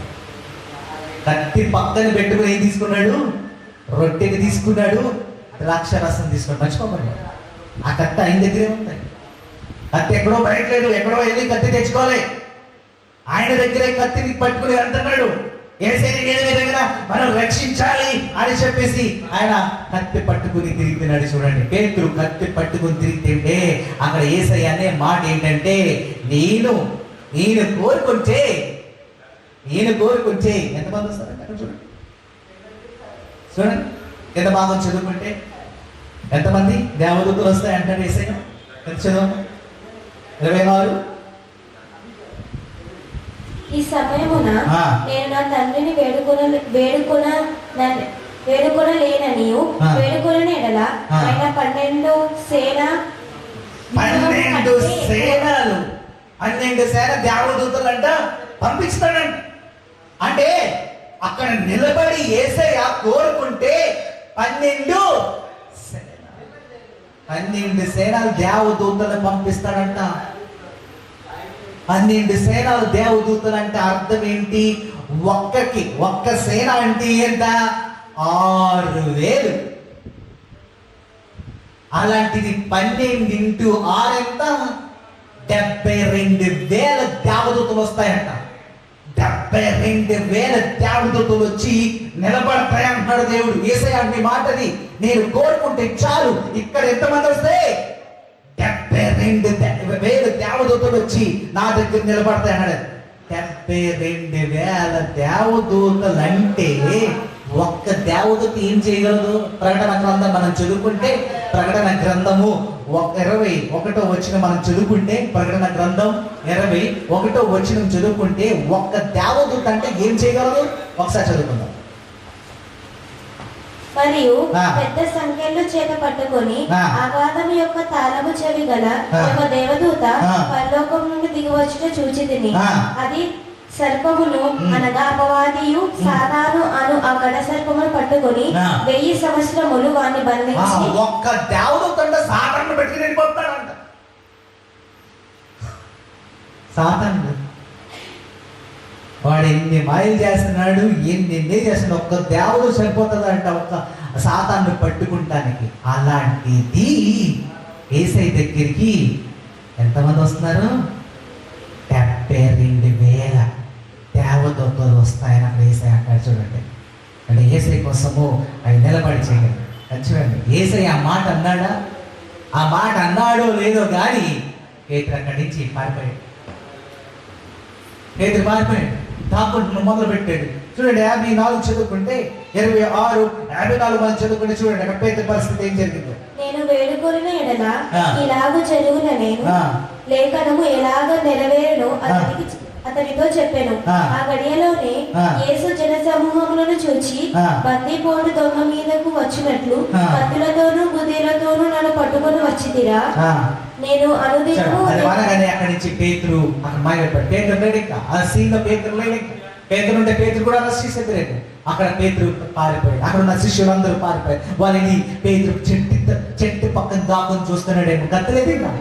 కత్తి పక్కన పెట్టుకుని ఏం తీసుకున్నాడు, రొట్టెని తీసుకున్నాడు, ద్రాక్ష రసం తీసుకున్నాడు. మర్చిపోకండి, ఆ కత్తి ఆయన దగ్గరే ఉంది. కత్తి ఎక్కడో బయట లేదు, ఎక్కడో వెళ్ళి కత్తి తెచ్చుకోవాలి. ఆయన దగ్గరే కత్తిని పట్టుకుని అంటున్నాడు, యేసయ్యని ఏ విధంగా మనం రక్షించాలి అని చెప్పేసి ఆయన కత్తి పట్టుకుని తిరుగుతున్నాడు. చూడండి, పేతురు కత్తి పట్టుకుని తిరిగితే అక్కడ యేసయ్య అనే మాట ఏంటంటే, నేను కోరుకుంటే ఎంతమంది వస్తారంటే అక్కడ చూడండి, ఎంత బాగా చదువుకుంటే ఎంతమంది దేవదూతలు వస్తాయంటారు యేసయ్య. ఎంత చదువు, 26. ఈ సమయమున నేను నా తండ్రిని వేడుకొనలేననియు వేడుకొనని ఎడల ఆయన 12 12 సేనలు 12 సేన దేవదూతలు అంట పంపిస్తాడంట. అంటే అక్కడ నిలబడి యేసయ్య కోరుకుంటే 12 సేనలు దేవదూతలు పంపిస్తాడంట. 12 సేనలు దేవదూతలు అంటే అర్థం ఏంటి? ఒక్క సేన అంటే ఎంత? 6,000. అలాంటిది 12 ఇంటూ 6 ఎంత? 72,000 దేవదూతలు వస్తాయంట. 72,000 దేవదూతలు వచ్చి నిలబడతాయంటున్నాడు దేవుడు. యేసయ్య అన్ని మాటది, నేను కోరుకుంటే చాలు. ఇక్కడ ఎంతమంది వస్తే 72,000 దేవదూతలు వచ్చి నా దగ్గర నిలబడతాయి అన్నాడు. 72,000 దేవదూతలు అంటే ఒక్క దేవదూత ఏం చేయగలదు? ప్రకటన గ్రంథం మనం చదువుకుంటే, ప్రకటన గ్రంథము 21వ వచనం మనం చదువుకుంటే, ప్రకటన గ్రంథం 21వ వచనం చదువుకుంటే ఒక్క దేవదూత అంటే ఏం చేయగలదు? ఒకసారి చదువుకుందాం. మరియు పెద్ద సంఖ్యలు చేత పట్టుకొని ఆకాశం యొక్క తాళము చెవి గల ఒక దేవదూత పరలోకం నుండి దిగి వచ్చుట చూచితిని. అది సర్పమును అనగా అపవాదియు సాతాను అను ఆ గడ సర్పమును పట్టుకొని 1000 సంవత్సరములు వాణ్ణి బంధించి. ఒక్క దేవదూత అంటే సాతాను పెట్టుకుని వెళ్ళిపోతాడంట. సాతాను వాడు ఎన్ని మాయలు చేస్తున్నాడు, ఎన్ని చేస్తున్నాడు, ఒక్క దేవుడు సరిపోతుందంట ఒక్క సాతాన్ని పట్టుకుంటానికి. అలాంటిది యేసయ్య దగ్గరికి ఎంతమంది వస్తున్నారు? 72,000 దేవదూతలు వస్తాయని అక్కడ యేసయ్య అంటాడు. చూడండి, అంటే యేసయ్య కోసము అవి నిలబడి చేయగలరు. చూడండి, యేసయ్య ఆ మాట అన్నాడా? ఆ మాట అన్నాడో లేదో కానీ పేతురు అక్కడి నుంచి పారిపోయాడు. పేతురు పారిపోయాడు, దాక్కుంటున్న మొదలు పెట్టాడు. చూడండి, 54 చదువుకుంటే 26, 54 మంది చదువుకుంటే చూడండి అక్కడ పేతురు పరిస్థితి ఏం జరిగిందో. నేను వేడుకొనిన ఎడల ఇలాగ జరుగున నేను లేఖనము ఎలాగ నెరవేరును అతనితో చెప్పాను. ఆ గడియలోనే యేసు జన సమూహములను చూచి బందిపోటు దొంగ మీదకు వచ్చినట్లు కత్తులతోనూ గుదిలతోనూ నన్ను పట్టుకొని వచ్చిదిరా. నేను అనుదినము అక్కడి నుంచి పేతురు అక్కడ మాయపడ్డాడు. పేతురు లేడు, ఇంకా ఆ సీన్ లో పేతురు లేడు. పేతురు ఉంటే పేతురు కూడా అరెస్ట్ చేసేది. అక్కడ పేతురు పారిపోయాడు. అక్కడ ఉన్న శిష్యులందరూ పారిపోయారు. వాళ్ళని పేతురు చెట్టు పక్కన దాక్కుని చూస్తున్నాడేమో, కత్తలేదు ఇంకా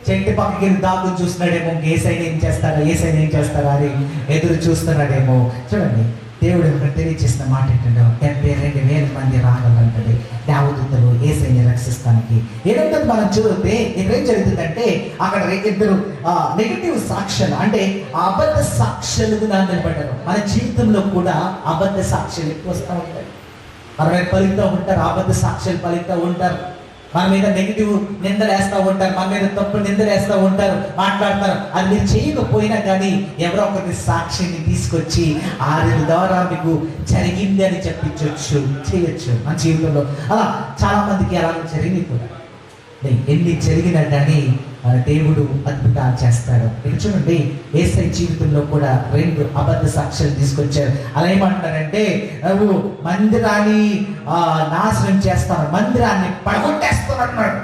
చెట్టు పక్కకి దాక్కుని చూస్తున్నాడేమో. యేసయ్య ఏం చేస్తారా అని ఎదురు చూస్తున్నాడేమో. చూడండి, దేవుడు ఇక్కడ తెలియజేసిన మాట ఏంటంటే 72,000 మంది రాగలంటే దేవదూతలు యేసయ్యని రక్షిస్తానికి. ఏదంటే మనం చూస్తే ఇక్కడ ఏం జరుగుతుందంటే అక్కడ 2 నెగటివ్ సాక్ష్యాలు, అంటే అబద్ధ సాక్ష్యాలు నిలబడ్డారు. మన జీవితంలో కూడా అబద్ధ సాక్ష్యాలు ఎక్కువ వస్తూ ఉంటాయి. మన మీద పలుకుతూ ఉంటారు, అబద్ధ సాక్ష్యాలు పలుకుతూ ఉంటారు. మన మీద నెగిటివ్ నిందలు వేస్తూ ఉంటారు, మన మీద తప్పు నిందలు వేస్తూ ఉంటారు, మాట్లాడతారు. అది మీరు చేయకపోయినా కానీ ఎవరో ఒకరి సాక్షిని తీసుకొచ్చి ఆరి ద్వారా మీకు జరిగింది అని చేయొచ్చు మన జీవితంలో. అలా చాలా మందికి అలా జరిగింది కూడా. ఎన్ని జరిగినా కానీ దేవుడు అద్భుతాలు చేస్తాడు. ఇక్కడ చూడండి, యేసయ్య జీవితంలో కూడా 2 అబద్ధ సాక్ష్యాలు తీసుకొచ్చారు. అలా ఏమంటారంటే, నువ్వు మందిరాన్ని నాశనం చేస్తాను, మందిరాన్ని పడగొట్టేస్తానన్నాడు.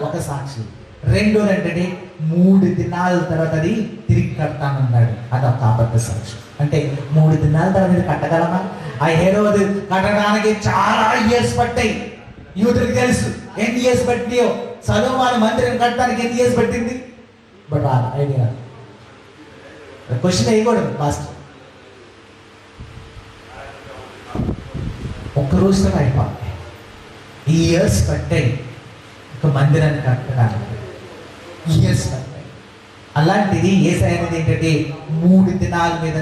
ఒక సాక్షి. 2 అంటే 3 దినాల తర్వాత అది తిరిగి కడతానన్నాడు. అదొక అబద్ధ సాక్షి. అంటే 3 దినాల తర్వాత ఇది కట్టగలమా? ఆ హేరోదు కట్టడానికి చాలా ఇయర్స్ పట్టాయి. యూదులకు తెలుసు ఎన్ని ఇయర్స్ పట్టినాయో. సొలొమోను మందిరం కట్టడానికి ఎన్ని ఇయర్స్ పట్టింది? బట్ ఐడియా క్వశ్చన్ వేయకూడదు. మాస్టర్ ఒక్క రోజుతో అయిపోతాయి. ఇయర్స్ పట్టాయి ఒక మందిరాన్ని కట్టడానికి, ఇయర్స్ పట్టాయి. అలాంటిది యేసయ్య అనేది ఏంటంటే 3 దినాల మీద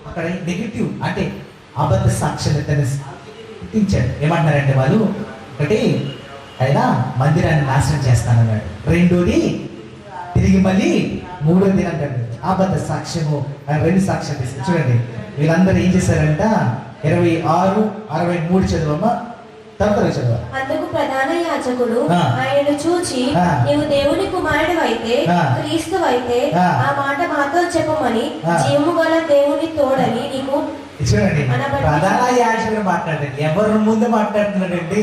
అక్కడ నెగిటివ్ అంటే అబద్ధ సాక్ష్యాలు గుర్తించారు. ఏమంటున్నారంటే వాళ్ళు, ఒకటి ఆయన మందిరాన్ని నాశనం చేస్తానన్నాడు, 2 తిరిగి మళ్ళీ 3వ దినం కంటే అబద్ధ సాక్ష్యము. 2 సాక్ష్యం తీసుకుని చూడండి, వీళ్ళందరూ ఏం చేశారంట? 26, 63 చదవమ్మా, తొందరగా చదవ. అందుకు ప్రధాన యాజకుడు ఆయనను చూచి, నీవు దేవుని కుమారుడు అయితే, క్రీస్తు అయితే ఆ మాట మాతో చెప్పమని జీవము గల దేవుని తోడని నీకు. చూడండి, ప్రధాన యాజకుడు మాట్లాడండి. ఎవరి ముందు మాట్లాడుతున్నాడండి?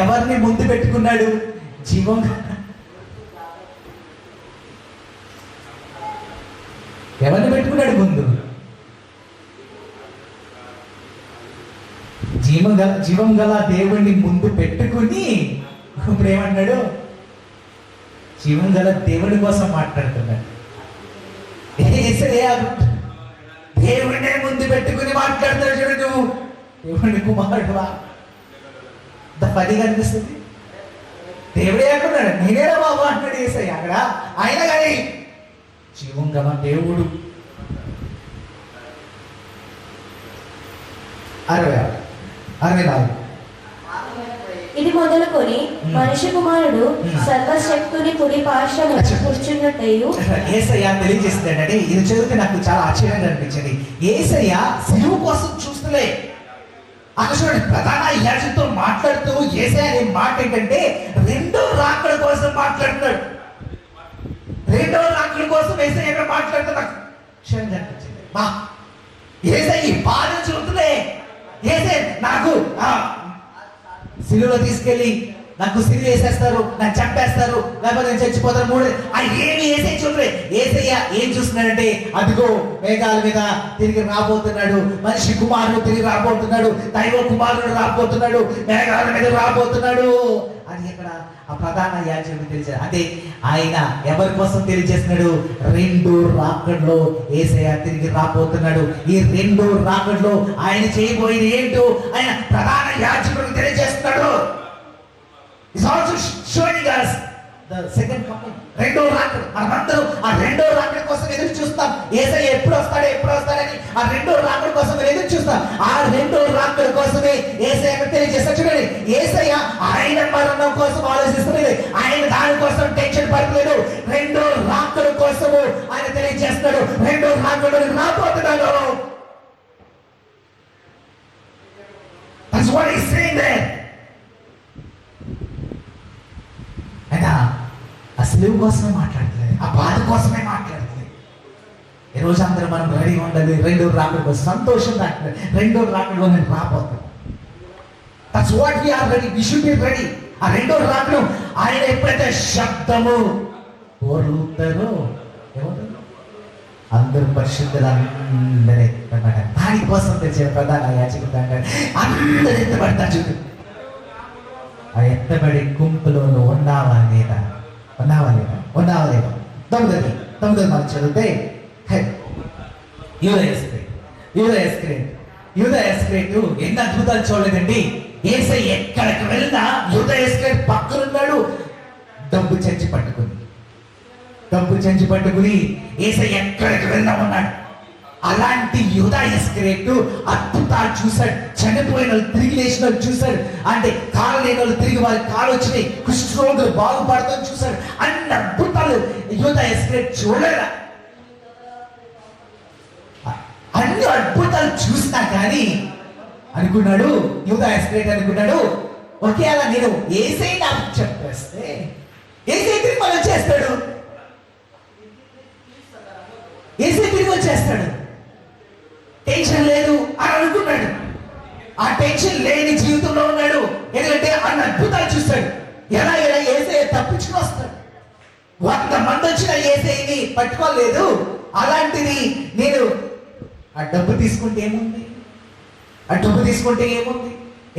ఎవరిని ముందు పెట్టుకున్నాడు? జీవం ఎవరిని పెట్టుకున్నాడు ముందు? జీవం గల దేవుణ్ణి ముందు పెట్టుకుని ఇప్పుడు ఏమన్నాడు? జీవం గల దేవుడి కోసం మాట్లాడుతున్నాడు. దేవుడినే ముందు పెట్టుకుని మాట్లాడుతాడు చూడు. నువ్వు దేవుడి కుమారుడువా? అంత పనిగా అనిపిస్తుంది. దేవుడే అంటున్నాడు, నేనేరా బాబు అంటాడు యేసయ్య అక్కడ. ఆయన కానీ జీవం గల దేవుడు. 64 ఇది మొదలుకొని మనిషి కుమారుడు సర్వశక్తుని కుడి పార్శ్వమున కూర్చున్నట్టయు. యేసయ్య తెలియజేస్తుందండి. ఇది చదివితే నాకు చాలా ఆశ్చర్యంగా అనిపించింది. యేసయ్య సిలువ కోసం చూస్తలే. అక్కడ చూడండి, ప్రధాన యాజకుడితో మాట్లాడుతూ యేసయ్య అనే మాట ఏంటంటే రెండో రాకడ కోసం మాట్లాడుతున్నాడు. రెండో రాకడ కోసం యేసయ్య ఎక్కడ మాట్లాడుతున్నా క్షణంగా అనిపించింది. మా యేసయ్య బాధను చూస్తలే. యేసయ్య నాకు సిలువలో తీసుకెళ్ళి నాకు సిలువ వేసేస్తారు, నాకు చంపేస్తారు, లేకపోతే నేను చచ్చిపోతాను. 3 ఏమి యేసయ్య చూడలే. యేసయ్య ఏం చూస్తున్నాడంటే అదిగో మేఘాల మీద తిరిగి రాబోతున్నాడు, మనిషి కుమారుడు తిరిగి రాబోతున్నాడు, దైవ కుమారుడు రాబోతున్నాడు, మేఘాల మీద రాబోతున్నాడు అని ఇక్కడ ఆ ప్రధాన యాజకుడికి తెలిసాడు. అంటే ఆయన ఎవరి కోసం తెలియజేస్తున్నాడు? రెండో రాకడలో యేసయ్య తిరిగి రాబోతున్నాడు. ఈ రెండో రాకడలో ఆయన చేయబోయేది ఏంటో ఆయన ప్రధాన యాజకుడికి తెలియజేస్తున్నాడు. It's also showing us the second coming. రెండో రాకడ. మనమందరం ఆ రెండో రాకడ కోసం ఎదురు చూస్తాం. యేసయ్య ఎప్పుడు వస్తాడని ఆ రెండో రాకడ కోసం ఎదురు చూస్తాం. ఆ రెండో రాకడ కోసమే యేసయ్య తెలియజేస్తాడు. చూడండి, యేసయ్య ఆయన మరణం కోసం ఆలోచిస్తలేదు, ఆయన దాని కోసం టెన్షన్ పడలేదు. రెండో రాకడ కోసము ఆయన తెలియజేస్తాడు. రెండో రాకడ రాబోతున్నాడు. That's what he's saying there. అయినా ఆ సిలువ కోసమే మాట్లాడలేదు, ఆ బాధ కోసమే మాట్లాడలేదు. ఈ రోజు అందరూ మనం రెడీగా ఉండాలి. రెండో రాకడ కోసం సంతోషంగా రెండో రాకడలో నేను రాబోతాను. That's what we are ready. We should be ready. ఆ రెండో రాకడ ఆయన ఎప్పుడైతే శబ్దము కోరుతారో అందరూ పరిశుద్ధులందరూ ఎత్తబడ్డారు. దానికోసం తెచ్చిన ప్రధాన యాజకుడు అంటాడు అందరూ ఎత్తబడతారు. చూడు, ఆ ఎత్తబడి గుంపులో ఉన్నావా లేదా? 9 మనం చదివితే యూదా ఇస్కరియోతు ఎన్ని అద్భుతాలు చూడలేదండి. యేసయ్య ఎక్కడికి వెళ్ళినా యూదా ఇస్కరియోతు పక్కనున్నాడు. డబ్బు చెంచి పట్టుకుని యేసయ్య ఎక్కడికి వెళ్ళినా ఉన్నాడు. అలాంటి యూదా ఇస్కరియోతు అద్భుతాలు చూశాడు. చనిపోయిన వాళ్ళు తిరిగి లేచిన వాళ్ళు చూశాడు. అంటే కాళ్ళు లేని వాళ్ళు తిరిగి వారి కాళ్ళు వచ్చినాయి. కుష్ఠరోగులు బాగుపడతాం చూశాడు. అన్ని అద్భుతాలు యూదా ఇస్కరియోతు చూడలేదా? అన్ని అద్భుతాలు చూసినా కానీ అనుకున్నాడు యూదా ఇస్కరియోతు అనుకున్నాడు, ఒకేలా నేను యేసయ్య నాకు చెప్పేస్తే యేసయ్య తిరిగి మనం చేస్తాడు, యేసయ్య తిరిగి వచ్చేస్తాడు. టెన్షన్ లేదు అని అనుకున్నాడు. ఆ టెన్షన్ లేని జీవితంలో ఉన్నాడు. ఎందుకంటే అన్న అద్భుతాలు చూస్తాడు. ఎలా యేసయ్య తప్పించుకుని వస్తాడు. 100 మంది వచ్చిన యేసయ్యని పట్టుకోలేదు. అలాంటిది నేను ఆ డబ్బు తీసుకుంటే ఏముంది?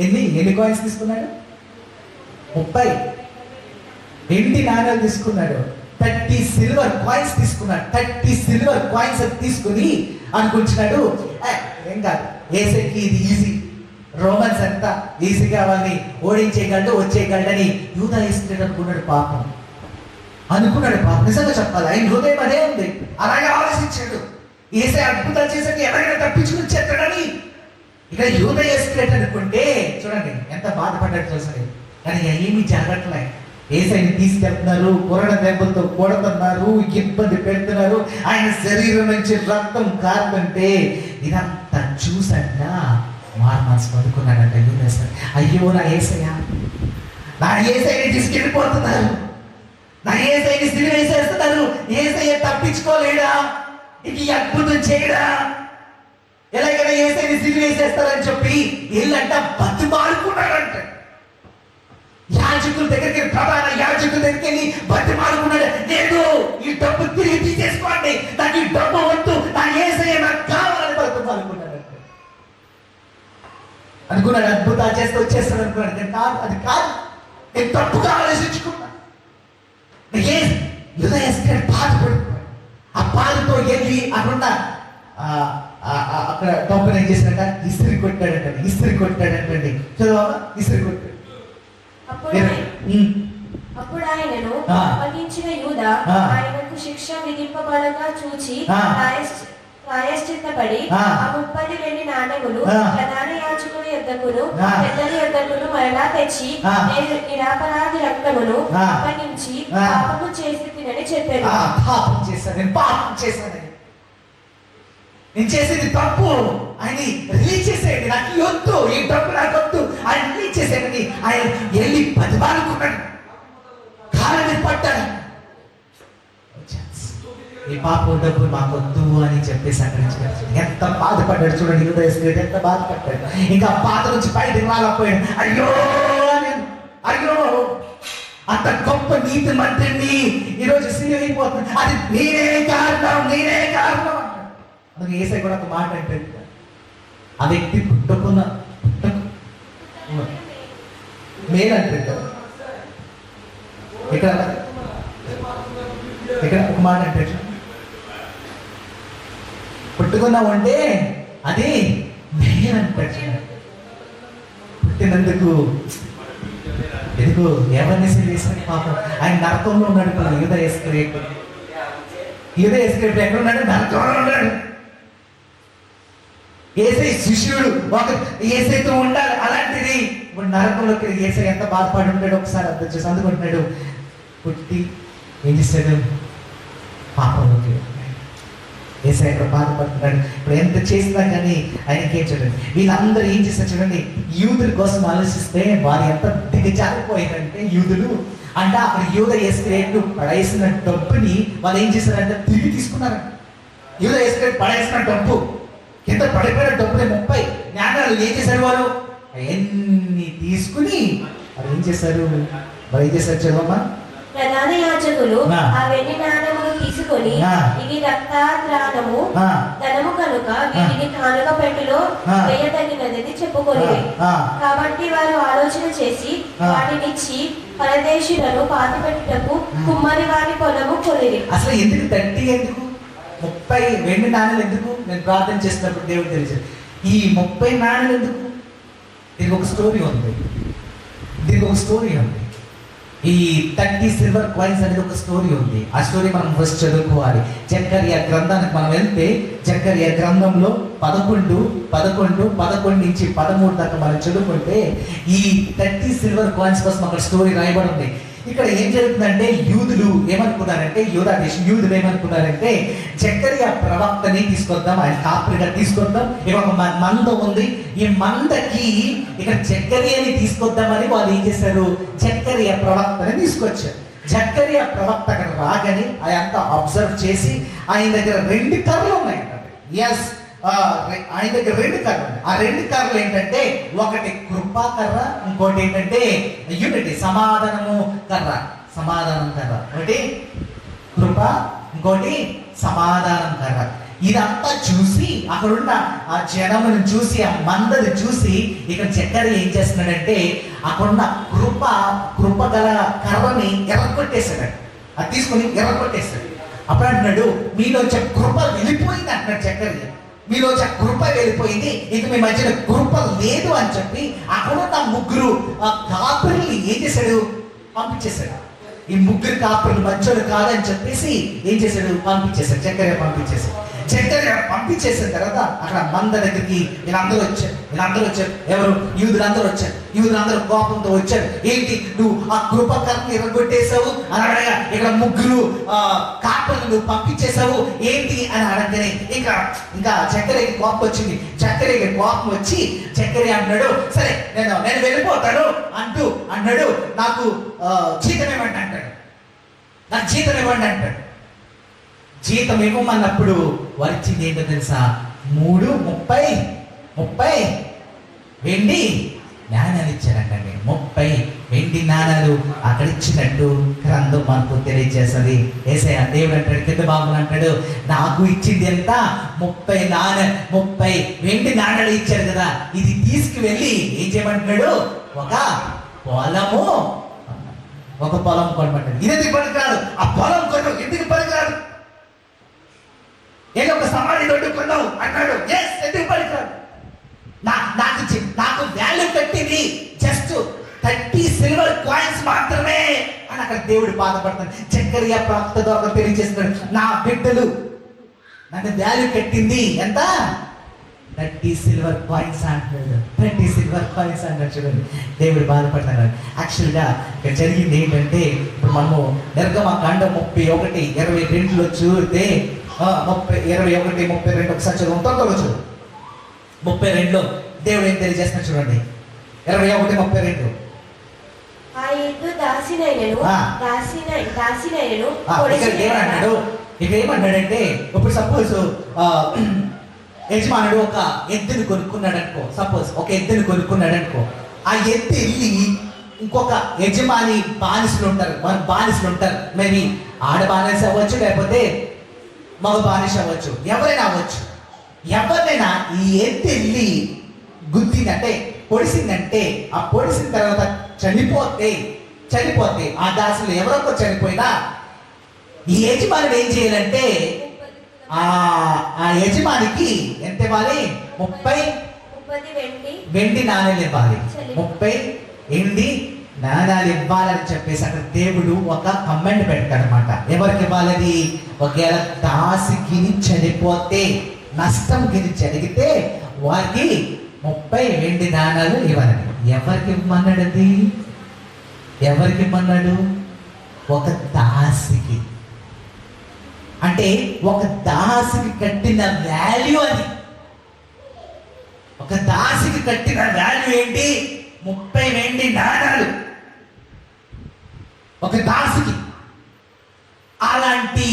ఎన్ని కాయిన్స్ తీసుకున్నాడు? 30 వెండి నాణాలు తీసుకున్నాడు. 30 సిల్వర్ కాయిన్స్ తీసుకున్నాడు. 30 సిల్వర్ కాయిన్స్ తీసుకుని అనుకుంటున్నాడు ఏం కాదు, యేసయ్యకి ఇది ఈజీ, రోమన్స్ అంతా ఈజీగా వాళ్ళని ఓడించేయగలడు, వచ్చేయగలడని యూదా ఇస్కరియోతు అనుకున్నాడు. పాపం. నిజంగా చెప్పాలి, ఆయన హృదయం అదే ఉంది. అలాగే ఆలోచించాడు. యేసయ్య అద్భుతాలు చేసాక ఎవరైనా తప్పించుకుని వచ్చేస్తాడని. ఇక్కడ యూదా ఇస్కరియోతు అనుకుంటే చూడండి ఎంత బాధపడ్డాడు చూసాడు. కానీ ఏమీ జరగట్లే. యేసయ్యని తీసుకెళ్తున్నారు, కొరడ దెబ్బలతో కొడుతున్నారు, ఇబ్బంది పెడుతున్నారు. ఆయన శరీరం నుంచి రక్తం కారుతుంటే ఇదంతా చూసాక మనసు పడుకున్నాడంట యూదా ఇస్కరియోతు. అయ్యో నా యేసయ్యని తీసుకెళ్ళిపోతున్నారు, నా యేసయ్యని సిలువ వేసేస్తున్నారు. యేసయ్య తప్పించుకోలేడా? ఇది అద్భుతం చేయడా? ఎలాగైనా యేసయ్యని సిలువ వేసేస్తారని చెప్పి వీళ్ళంట బతిమాలుకున్నారంట. యాజకుల దగ్గరికి, ప్రధాన యాజకుల దగ్గరికి వెళ్ళి బతిమాలుకున్నాడు, లేదు ఈ డబ్బు తిరిగి తీసేసుకోండి, నాకు ఈ డబ్బు వద్దు, నా యేసయ్య నాకు కావాలని బతిమాలుకున్నాడు. అనుకున్నాడు అద్భుతాలు చేస్తే వచ్చేస్తాడు అనుకున్నాడు, కానీ కాదు, అది కాదు. నేను తప్పుగా ఆలోచించుకున్నా. బాధపడుతున్నాడు. ఆ బాధతో వెళ్ళి అక్కడ డబ్బును ఏం చేసినట్ట, ఇస్త్రీ కొట్టాడంటండి. చదువా, ఇస్త్రీ కొట్టాడు. అప్పుడు ఆయనను అప్పగించిన యూద ఆయనకు శిక్ష విధింపబడగా చూచి ప్రాయశ్చిత్తపడి ఆ 30 వెండి నాణెములు ప్రధాన యాజకుని యొద్దకును పెద్దల యొద్దకును మరలా తెచ్చి నేను నిరపరాధి రక్తమును అప్పగించి పాపము చేసి తినని చెప్పాను. పాపం చేశాను, నేను చేసేది తప్పు, ఆయన రిలీజ్ చేసేయండి, నాకు వద్దు, ఈ డబ్బు నాకు వద్దు, ఆయన రిలీజ్ చేసేయండి. ఆయన వెళ్ళి బతిమాలుకున్నాడు, కాలని పట్టాడు. ఈ పాపం డబ్బు మాకు వద్దు అని చెప్పేసి అక్కడి నుంచి ఎంత బాధపడ్డాడు చూడండి. యూదా ఇస్కరియోతు ఎంత బాధపడ్డాడు. ఇంకా బాధ నుంచి బయటకు రాలేకపోయాడు. అయ్యో అంత గొప్ప నీతి మంత్రిని ఈరోజు సిలివైపోతుంది, అది నేనే కారణం అందుకే యేసయ్య కూడా ఒక మాట అంటే, ఆ వ్యక్తి పుట్టకున్న మేలంటే కదా. ఇక్కడ ఒక మాట అంటే, పుట్టుకున్నామంటే అది మేలంటే, పుట్టినందుకు ఎందుకు ఎవరిని చేసిన పాపం. ఆయన నరకంలో ఉన్నాడు కదా. యూదా ఇస్కరియోతు ఎక్కడ ఉన్నాడు? నరకంలో ఉన్నాడు. యేసయ్య శిష్యుడు ఒక యేసయ్యతో ఉండాలి, అలాంటిది ఇప్పుడు నరకంలోకి యేసయ్య ఎంత బాధపడి ఉంటాడు ఒకసారి అర్థం చేసి. అందుకుంటున్నాడు, పుట్టి ఏం చేశాడు? పాపంలోకి. యేసయ్య ఇక్కడ బాధపడుతున్నాడు. ఇప్పుడు ఎంత చేసినా కానీ ఆయనకి ఏం చూడండి, వీళ్ళందరూ ఏం చేస్తారు చూడండి. యూదుల కోసం ఆలోచిస్తే వారు ఎంత దిగజారిపోయారంటే, యూదులు అంటే అక్కడ యూదా ఇస్కరియోతు పడేసిన డబ్బుని వాళ్ళు ఏం చేశారంటే తిరిగి తీసుకున్నారంట. యూదా ఇస్కరియోతు పడేసిన డబ్బు, కింద పడిపోయిన డబ్బుని 30 జ్ఞానాలు ఏం చేశారు? వారు అవన్నీ తీసుకుని ఏం చేశారు చదవమ్మా. ప్రధాన యాజకులు ఆ వెండి నాణెములు తీసుకొని, ఇది రక్తద్రానము ధనము కనుక వీటిని కానుక పెట్టెలో వేయదగినది చెప్పుకొని, కాబట్టి వారు ఆలోచన చేసి వాటినిచ్చి పరదేశులను పాతిపెట్టుటకు కుమ్మరి వారి పొలము కొనిరి. అసలు ఎందుకు 30 వెండి నాణ్యాలు ఎందుకు? నేను ప్రార్థన చేసినప్పుడు దేవుడు తెలిసాడు, ఈ 30 నాణ్యాలు ఎందుకు? దీనికి ఒక స్టోరీ ఉంది. ఈ 30 సిల్వర్ కాయిన్స్ అనేది ఒక స్టోరీ ఉంది. ఆ స్టోరీ మనం ఫస్ట్ చదువుకోవాలి. జకర్యా గ్రంథానికి మనం వెళ్తే, జకర్యా గ్రంథంలో 11 నుంచి 13 దాకా మనం చదువుకుంటే ఈ 30 సిల్వర్ కాయిన్స్ కోసం అక్కడ స్టోరీ రాయబడి ఉంది. ఇక్కడ ఏం జరుగుతుందంటే, యూదులు ఏమనుకున్నారంటే, యూదులు ఏమనుకున్నారంటే, జకర్యా ప్రవక్తని తీసుకొద్దాం, ఆయన కాపరిగా తీసుకొద్దాం, ఇక్కడ ఒక మంద ఉంది, ఈ మందకి ఇక్కడ జకర్యాని తీసుకొద్దామని వాళ్ళు ఏం చేశారు? జకర్యా ప్రవక్తని తీసుకొచ్చారు. జకర్యా ప్రవక్త అక్కడ రాగానే అదంతా అబ్జర్వ్ చేసి, ఆయన దగ్గర 2 కర్రలు ఉన్నాయి. ఆయన దగ్గర 2 కర్రలు ఉన్నాయి. ఆ 2 కర్రలు ఏంటంటే, ఒకటి కృపా కర్ర, ఇంకోటి ఏంటంటే యూనిటీ సమాధానం కర్ర. ఒకటి కృప, ఇంకోటి సమాధానం కర్ర. ఇదంతా చూసి అక్కడున్న ఆ జనమును చూసి, ఆ మందను చూసి, ఇక్కడ జకర్యా ఏం చేస్తున్నాడంటే, అక్కడున్న కృప గల కర్రని ఎర్రగొట్టేశాడు. అది తీసుకొని ఎర్రగొట్టేశాడు. అప్పుడు అంటున్నాడు, మీలో కృప వెళ్ళిపోయింది అంటున్నాడు జకర్యా. మీలో కృప వెళ్ళిపోయింది, ఇక మీ మధ్యన కృప లేదు అని చెప్పి అక్కడున్న 3 కాపరులు ఏం చేశాడు? పంపించేశాడు. ఈ 3 కాపరులు మంచోడు కాదని చెప్పేసి ఏం చేశాడు? పంపించేశాడు. జకర్యా పంపించేసిన తర్వాత అక్కడ మంద దగ్గరికి వీళ్ళందరూ వచ్చారు. ఎవరు? యూదులందరూ వచ్చారు. యూదులందరూ కోపంతో వచ్చారు. ఏంటి నువ్వు ఆ కృపకర్ని ఎరగొట్టేశావు అని అడగా, ఇక్కడ 3 కాపర్లు నువ్వు పంపించేశావు ఏంటి అని అడగనే ఇంకా జకర్యాకి కోపం వచ్చింది. జకర్యాకి కోపం వచ్చి జకర్యా అన్నాడు, సరే నేను వెళ్ళిపోతాను అన్నాడు. నాకు జీతం ఇవ్వండి అంటాడు. జీతం ఇవ్వమన్నప్పుడు వారిచ్చింది ఏంటో తెలుసా? 30 వెండి నాణ్యాలు ఇచ్చారంటండి. 30 వెండి నాణాలు అక్కడ ఇచ్చినట్టు గ్రంథం మనకు తెలియజేస్తుంది. యేసయ్య దేవుడు అంటాడు, కింద భాగంలో అంటాడు, నాకు ఇచ్చింది ఎంత? 30 వెండి నాణాలు ఇచ్చారు కదా, ఇది తీసుకువెళ్ళి ఏం చేయమంటున్నాడు? ఒక పొలం కొనమంటాడు. ఇది పనికిరాడు, ఆ పొలం కొను. ఎందుకు పనికిరాడు? ఏదో ఒక సమాధి దొడ్డు కొన్నావు అన్నాడు. ఎందుకు పనికిరాడు? నాకు వాల్యూ కట్టింది జస్ట్ 30 సిల్వర్ కాయిన్స్ మాత్రమే అని అక్కడ దేవుడు బాధపడతాడు. జకరియా ప్రవక్త ద్వారా తెలియజేస్తున్నాడు, నా బిడ్డలు నన్ను వాల్యూ కట్టింది ఎంత? 30 సిల్వర్ కాయిన్స్ అంటున్నాడు. 30 సిల్వర్ కాయిన్స్ అంటాడు. చూడండి, దేవుడు బాధపడతాడు. యాక్చువల్గా ఇక్కడ జరిగింది ఏంటంటే, ఇప్పుడు మనము నిర్గమకాండం 31:22 చూస్తే 21:32 ఒకసారి చదువు. తొందరగా చదువు. 32లో దేవుడు ఏం తెలియజేస్తున్నాడు చూడండి. 21:32. ఆ ఎద్దు దాసినైనను ఏమన్నాడు? ఇక ఏమన్నాడంటే, ఇప్పుడు సపోజ్ యజమానుడు ఒక ఎద్దుని కొనుక్కున్నాడు అనుకో. సపోజ్ ఒక ఎద్దుని కొనుక్కున్నాడు అనుకో. ఆ ఎద్దు వెళ్ళి ఇంకొక యజమాని బానిసలు ఉంటారు, మన బానిసలు ఉంటారు. మేబీ ఆడ బానిస అవ్వచ్చు, లేకపోతే మగ బానిస అవ్వచ్చు, ఎవరైనా అవ్వచ్చు. ఎవరినైనా ఈ ఎద్దు వెళ్ళి గుద్దిందంటే, పొడిసిందంటే, ఆ పొడిసిన తర్వాత చనిపోతే ఆ దాసులు ఎవరొకరు చనిపోయినా ఈ యజమానుడు ఏం చేయాలంటే ఆ యజమానికి ఎంత ఇవ్వాలి? 30 వెండి నాణ్యాలు ఇవ్వాలి. 30 వెండి నాణ్యాలు ఇవ్వాలని చెప్పేసి అక్కడ దేవుడు ఒక కమెంట్ పెట్టాడనమాట. ఎవరికి ఇవ్వాలని? ఒకవేళ దాసికి చనిపోతే, నష్టం గిని జరిగితే వారికి 30 వెండి నాణాలు ఇవ్వాలని. ఎవరికి ఇవ్వమన్నాడు? అది ఎవరికి ఇవ్వమన్నాడు? ఒక దాసికి. అంటే ఒక దాసికి కట్టిన వాల్యూ అది. ఒక దాసికి కట్టిన వాల్యూ ఏంటి? 30 వెండి నాణాలు ఒక దాసికి. అలాంటి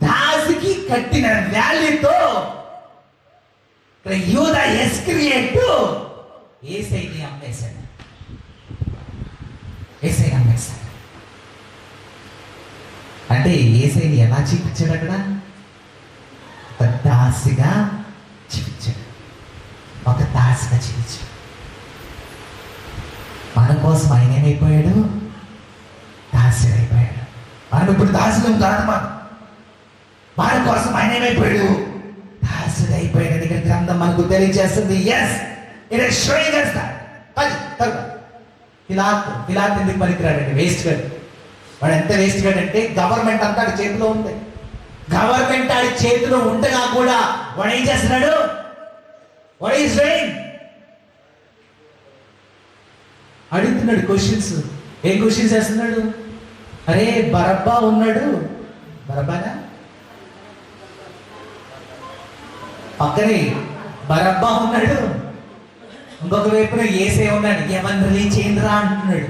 దాసికి కట్టిన వాల్యూతో యూదా ఇస్కరియోతు యేసయ్యని అమ్మేశాడు. అంటే యేసయ్యని ఎలా చూపించాడు? అక్కడ ఒక దాసిగా చూపించాడు. మన కోసం ఆయన ఏమైపోయాడు? దాసుడైపోయాడు. మనం ఇప్పుడు దాసులం కాదు. మన కోసం ఆయన ఏమైపోయాడు? దాసుడైపోయాడు. ఇక్కడ గ్రంథం మనకు తెలియజేస్తుంది. పిలాతు ఎందుకు పనికిరాడండి? వేస్ట్ గాడు. వాడు ఎంత వేస్ట్ గాడు అంటే, గవర్నమెంట్ అంతా ఆడి చేతిలో ఉంది. గవర్నమెంట్ ఆడి చేతిలో ఉండగా కూడా వాడు ఏం చేస్తున్నాడు? అడుగుతున్నాడు క్వశ్చన్స్. ఏం క్వశ్చన్స్ వేస్తున్నాడు? అరే బరబ్బా ఉన్నాడు, బరబ్బానా? పక్కనే బరబ్బా ఉన్నాడు, ఇంకొక వైపున యేసే ఉన్నాడు. ఎవరిని రిలీజ్ చేయండిరా అంటున్నాడు.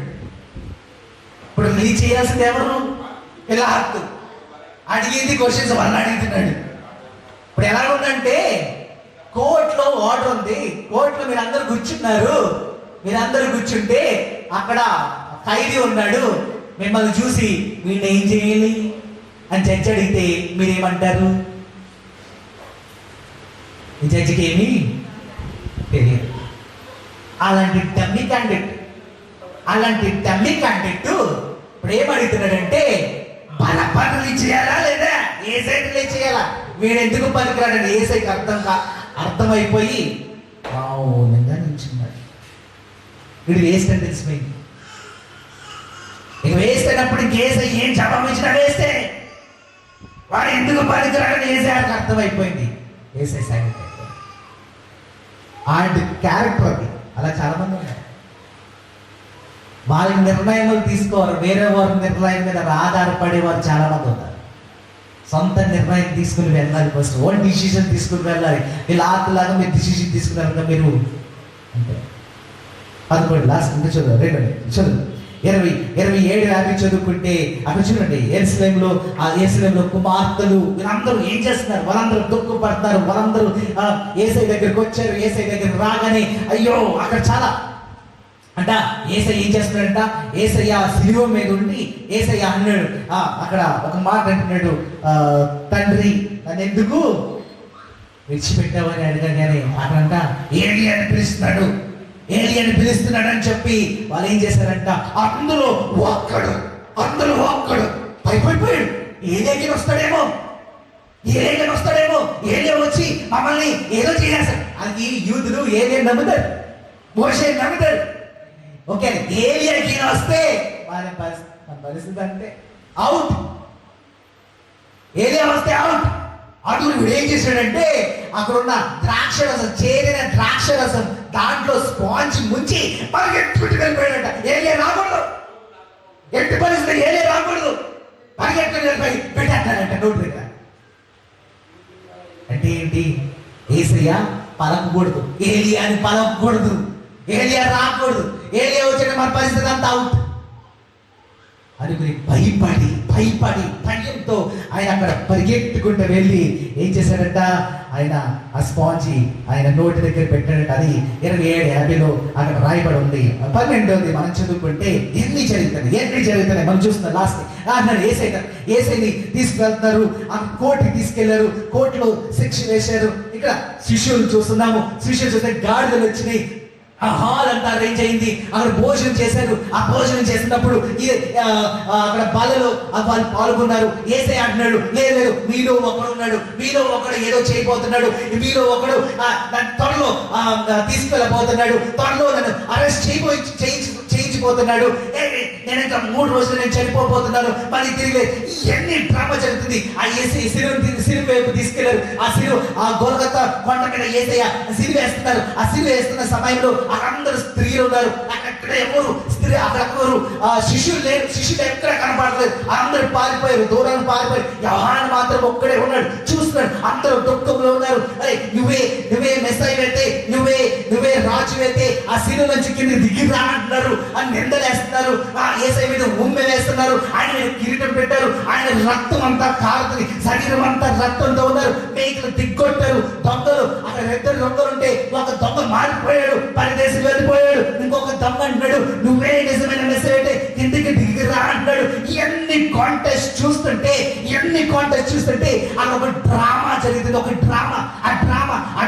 ఇప్పుడు రిలీజ్ చేయాల్సింది ఎవరు? పిలాతు. అడిగింది క్వశ్చన్స్ వాళ్ళని అడుగుతున్నాడు. ఇప్పుడు ఎలా ఉందంటే, కోర్టులో ఆర్డర్ ఉంది, కోర్టులో మీరందరూ కూర్చుంటే అక్కడ ఖైదీ ఉన్నాడు. మిమ్మల్ని చూసి వీడిని ఏం చేయాలి అని జడ్జి అడిగితే మీరేమంటారు? ఈ జడ్జికి ఏమీ తెలియదు. అలాంటి డమ్మీ క్యాండిడేట్ ఇప్పుడు ఏమడుగుతున్నాడంటే, బలపని రిలీజ్ చేయాలా లేదా ఏసై రిలీజ్ చేయాలా? వీడు ఎందుకు పనికిరాడండి? ఏసైకి అర్థమైపోయి మౌనంగా నిల్చున్నాడు. వీడు వేస్ట్ అని తెలిసిపోయింది. ఇక వేస్ట్ అయినప్పుడు ఇంకేసై ఏం జవాబు ఇచ్చినా వేస్తే, వాడు ఎందుకు పనికిరాడని ఏసైకి అర్థమైపోయింది. ఏసై సైలెంట్ అయిపోయింది. ఆడి క్యారెక్టర్ అది. అలా చాలా మంది ఉన్నారు. వాళ్ళ నిర్ణయాలు తీసుకోవాలి, వేరే వారి నిర్ణయం మీద ఆధారపడేవారు చాలా మంది ఉన్నారు. సొంత నిర్ణయం తీసుకుని వెళ్ళాలి. ఫస్ట్ ఓన్ డిసిషన్ తీసుకుని వెళ్ళాలి. వీళ్ళు ఆటలాగా మీరు డిసిషన్ తీసుకున్నారుగా మీరు అంటే 11 లాస్ట్ ఇంకా చదువు 27 చదువుకుంటే అక్కడ చూడండి, ఎరుసలేములో కుమార్తెలు వీళ్ళందరూ ఏం చేస్తున్నారు? వాళ్ళందరూ దుఃఖపడతారు. వాళ్ళందరూ యేసయ్య దగ్గరికి వచ్చారు. యేసయ్య దగ్గర రాగానే అయ్యో అక్కడ చాలా అంట యేసయ్య ఏం చేస్తున్నాడంట, యేసయ్య శిలువ మీద ఉండి యేసయ్య అన్నాడు, అక్కడ ఒక మాట అంటున్నాడు, తండ్రి నన్ను ఎందుకు విడిచిపెట్టావని అడగగానే అక్కడంట ఏలియా అని పిలుస్తున్నాడు, ఏలియా అని పిలుస్తున్నాడు అని చెప్పి వాళ్ళు ఏం చేశారంట, అందులో ఒక్కడు భయపడిపోయాడు. ఏలియాకి వస్తాడేమో, ఏలియా వచ్చి మమ్మల్ని ఏదో చేసేస్తాడు. అది యూదులు ఏలియా నమ్ముతారు, మోషే నమ్ముతారు. ఓకే, ఏలియాకి వస్తే మన పరిస్థితి అంటే అవుట్. ఏలియా వస్తే అవుట్. అటు ఏం చేశాడంటే అక్కడున్న ద్రాక్షరసం, చేరిన ద్రాక్షరసం దాంట్లో స్పాంజ్ ముంచి పరిగెత్తుకుంటూ వెళ్ళిపోయాడంట. ఏలియా రాకూడదు, ఎట్టి పరిస్థితి ఏలియా రాకూడదు, పరిగెత్తుకుని వెళ్ళిపోయి పెట్టేస్తాడంట నోటి దగ్గర. అంటే ఏంటి, యేసయ్య పలకకూడదు, ఏలియాని పలకకూడదు, ఏలియా రాకూడదు, ఏలియా వచ్చిన మన పరిస్థితి అంతా అవుట్ అనుకుని భయపడి భయంతో ఆయన అక్కడ పరిగెత్తుకుంటూ వెళ్ళి ఏం చేశాడంట, ఆయన ఆ స్పాంజి ఆయన నోటి దగ్గర పెట్టాడంట. అది 27:50 అక్కడ రాయబడి ఉంది. 12వ మనం చదువుకుంటే ఎన్ని జరుగుతున్నాయి మనం చూస్తున్నాం. లాస్ట్ అన్నాడు యేసయ్యని తీసుకెళ్తున్నారు, ఆ కోర్టుకి తీసుకెళ్లారు, కోర్టులో శిక్ష వేశారు. ఇక్కడ శిష్యులు చూస్తున్నాము, శిష్యులు చూస్తే గాడిదలు వచ్చినాయి, ఆ హాల్ అంతా అరేంజ్ అయింది, అక్కడ భోజనం చేశారు. ఆ భోజనం చేసినప్పుడు అక్కడ బలలో వాళ్ళు పాల్గొన్నారు. యేసయ్య అంటున్నాడు, లేదు మీలో ఒకడు ఉన్నాడు, మీలో ఒకడు ఏదో చేయబోతున్నాడు, మీలో ఒకడు త్వరలో తీసుకెళ్ళబోతున్నాడు, త్వరలో నన్ను అరెస్ట్ చేయించిపోతున్నాడు, నేను ఇంకా 3 రోజులు నేను చనిపోతున్నాను, మళ్ళీ తిరిగి ఎన్ని డ్రామా జరుగుతుంది. ఆ యేసయ్య సిలువ వైపు తీసుకెళ్లారు. ఆ గొల్గొతా కొండ మీద యేసయ్య సిలువ వేస్తున్నారు. ఆ సిలువ వేస్తున్న సమయంలో అక్కడందరూ స్త్రీలు ఉన్నారు, అక్కడ ఎవరు స్త్రీ, అక్కడ ఎవరు శిష్యులు లేరు, శిష్యులు ఎక్కడ కనపడలేదు, అందరూ పారిపోయారు, దూరాన్ని పారిపోయారు. యోహాను మాత్రం ఒక్కడే ఉన్నాడు, చూస్తున్నాడు. అందరూ దుఃఖంలో ఉన్నారు. అరే నువ్వే మెస్సయ్య అయితే, నువ్వే రాజు అయితే ఆ శిలువ నుంచి కింద దిగిరా అంటున్నారు, అని నిందలేస్తున్నారు. యేసయ్య మీద ఉమ్మె వేస్తున్నారు, ఆయన మీద కిరీటం పెట్టారు, ఆయన రక్తం అంతా కారుతుంది, శరీరం అంతా రక్తంతో ఉన్నారు. మేకలు దిగ్గొట్టారు, దొంగలు అక్కడ 2 దొంగలు ఉంటే ఒక దొంగ మారిపోయాడు, పరదేశం వెళ్ళిపోయాడు. ఇంకొక దొంగ అంటున్నాడు, నువ్వే నిజమైన మెసేజ్ అంటే కిందికి దిగిరా అంటున్నాడు. ఇవన్నీ కాంటెస్ట్ చూస్తుంటే అక్కడ ఒక డ్రామా జరిగింది, ఒక డ్రామా. ఆ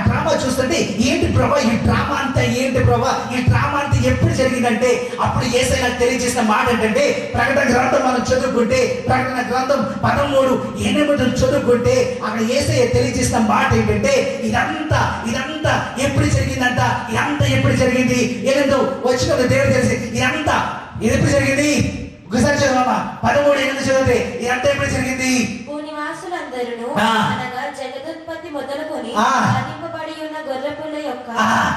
డ్రామా చూస్తుంటే ఏంటి ప్రభా ఈ డ్రామా అంతా, ఏంటి ప్రభా ఈ డ్రామా అంతా ఎప్పుడు జరిగిందంటే అప్పుడు యేసయ్య నాకు తెలియజేసిన మాట ఏంటంటే, ప్రకటన గ్రంథం మనం చదువుకుంటే, ప్రకటన గ్రంథం 13:8 చదువుకుంటే అక్కడ యేసయ్య తెలియజేసిన మాట ఏంటంటే, ఇదంతా ఎప్పుడు జరిగిందంట, ఇదంతా ఎప్పుడు జరిగింది, ఏదో వచ్చిన దేవుడు తెలిసి ఇదంతా ఇది ఎప్పుడు జరిగింది. ఒకసారి చదవమ్మా, 13:8 చదివితే ఇదంతా ఎప్పుడు జరిగింది. భూనివాసులందరూ అనగా జగదుత్పత్తి మొదలుకొని అందింపబడి ఉన్న గొర్రెపిల్ల యొక్క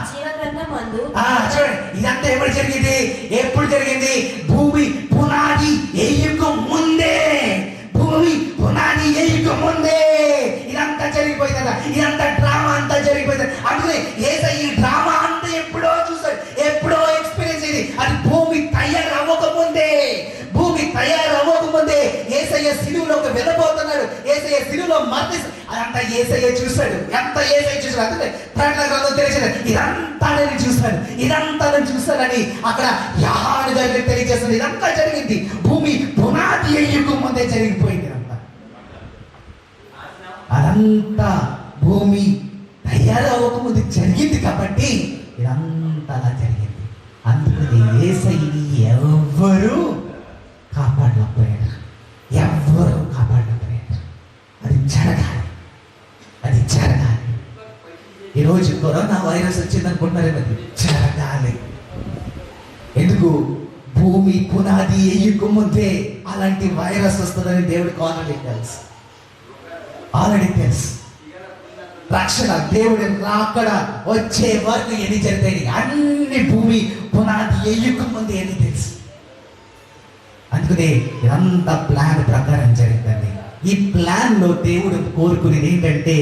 జీవ గ్రంథమందు. చూడండి, ఇదంతా ఎప్పుడు జరిగింది, భూమి పునాది వేయక ముందే, ఇదంతా జరిగిపోయిందట. ఇదంతా డ్రామా అంతా జరిగిపోయింది. అందుకే యేసయ్య ఈ డ్రామా అంతా ఎప్పుడో చూసాడు, ఎప్పుడో ఎక్స్పీరియన్స్ అయింది. అది భూమి తయారవ్వకముందే యేసయ్య సిలువలోకి వెళ్ళబోతున్నాడు, యేసయ్య సిలువలో మరణిస్తాడు. అదంతా యేసయ్య చూశాడు. అందుకే ప్రకటన గ్రంథం తెలియజేశాడు, ఇదంతా నేను చూశానని అక్కడ యోహాను గారికి తెలియజేస్తుంది. ఇదంతా జరిగింది, భూమి పునాది వేయక ముందే జరిగిపోయింది. అదంతా భూమి తయారవ్వకముందు జరిగింది కాబట్టి ఇదంతా అలా జరిగింది. అందుకని యేసయ్యని ఎవ్వరూ కాపాడలేకపోయారు. అది జరగాలి. ఈరోజు కరోనా వైరస్ వచ్చింది అనుకుంటున్నారేమో, జరగాలి. ఎందుకు, భూమి పునాది వేయక ముందే అలాంటి వైరస్ వస్తుందని దేవుడికి ఆల్రెడీ తెలుసు. రక్షణ దేవుడి రాకడ వచ్చే వరకు ఎన్ని జరుగుతాయి, అన్ని భూమి పునాది వేయక ముందే అని తెలుసు. అందుకనే ఇదంతా ప్లాన్ ప్రకారం జరిగిందండి. ఈ ప్లాన్ లో దేవుడు కోరుకునేది ఏంటంటే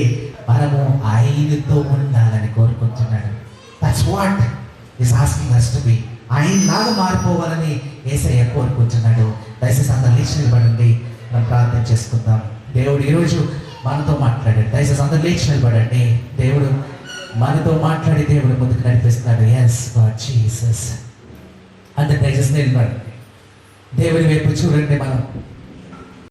మనము ఆయనతో ఉండాలని కోరుకుంటున్నాడు. That's what is asking us to be. ఆయనలాగా మారిపోవాలని యేసయ్య కోరుకుంటున్నాడు. దయచేసి అందరూ లేచి నిలబడండి, మనం ప్రార్థన చేసుకుందాం. దేవుడు ఈరోజు మనతో మాట్లాడాడు. దయచేసి అందరూ లేచి నిలబడండి. దేవుడు మనతో మాట్లాడి దేవుడు ముందుకు నడిపిస్తున్నాడు. yes God Jesus. అంత దయచేసి నిలబడండి. దేవుని వైపు చూడండి. మనం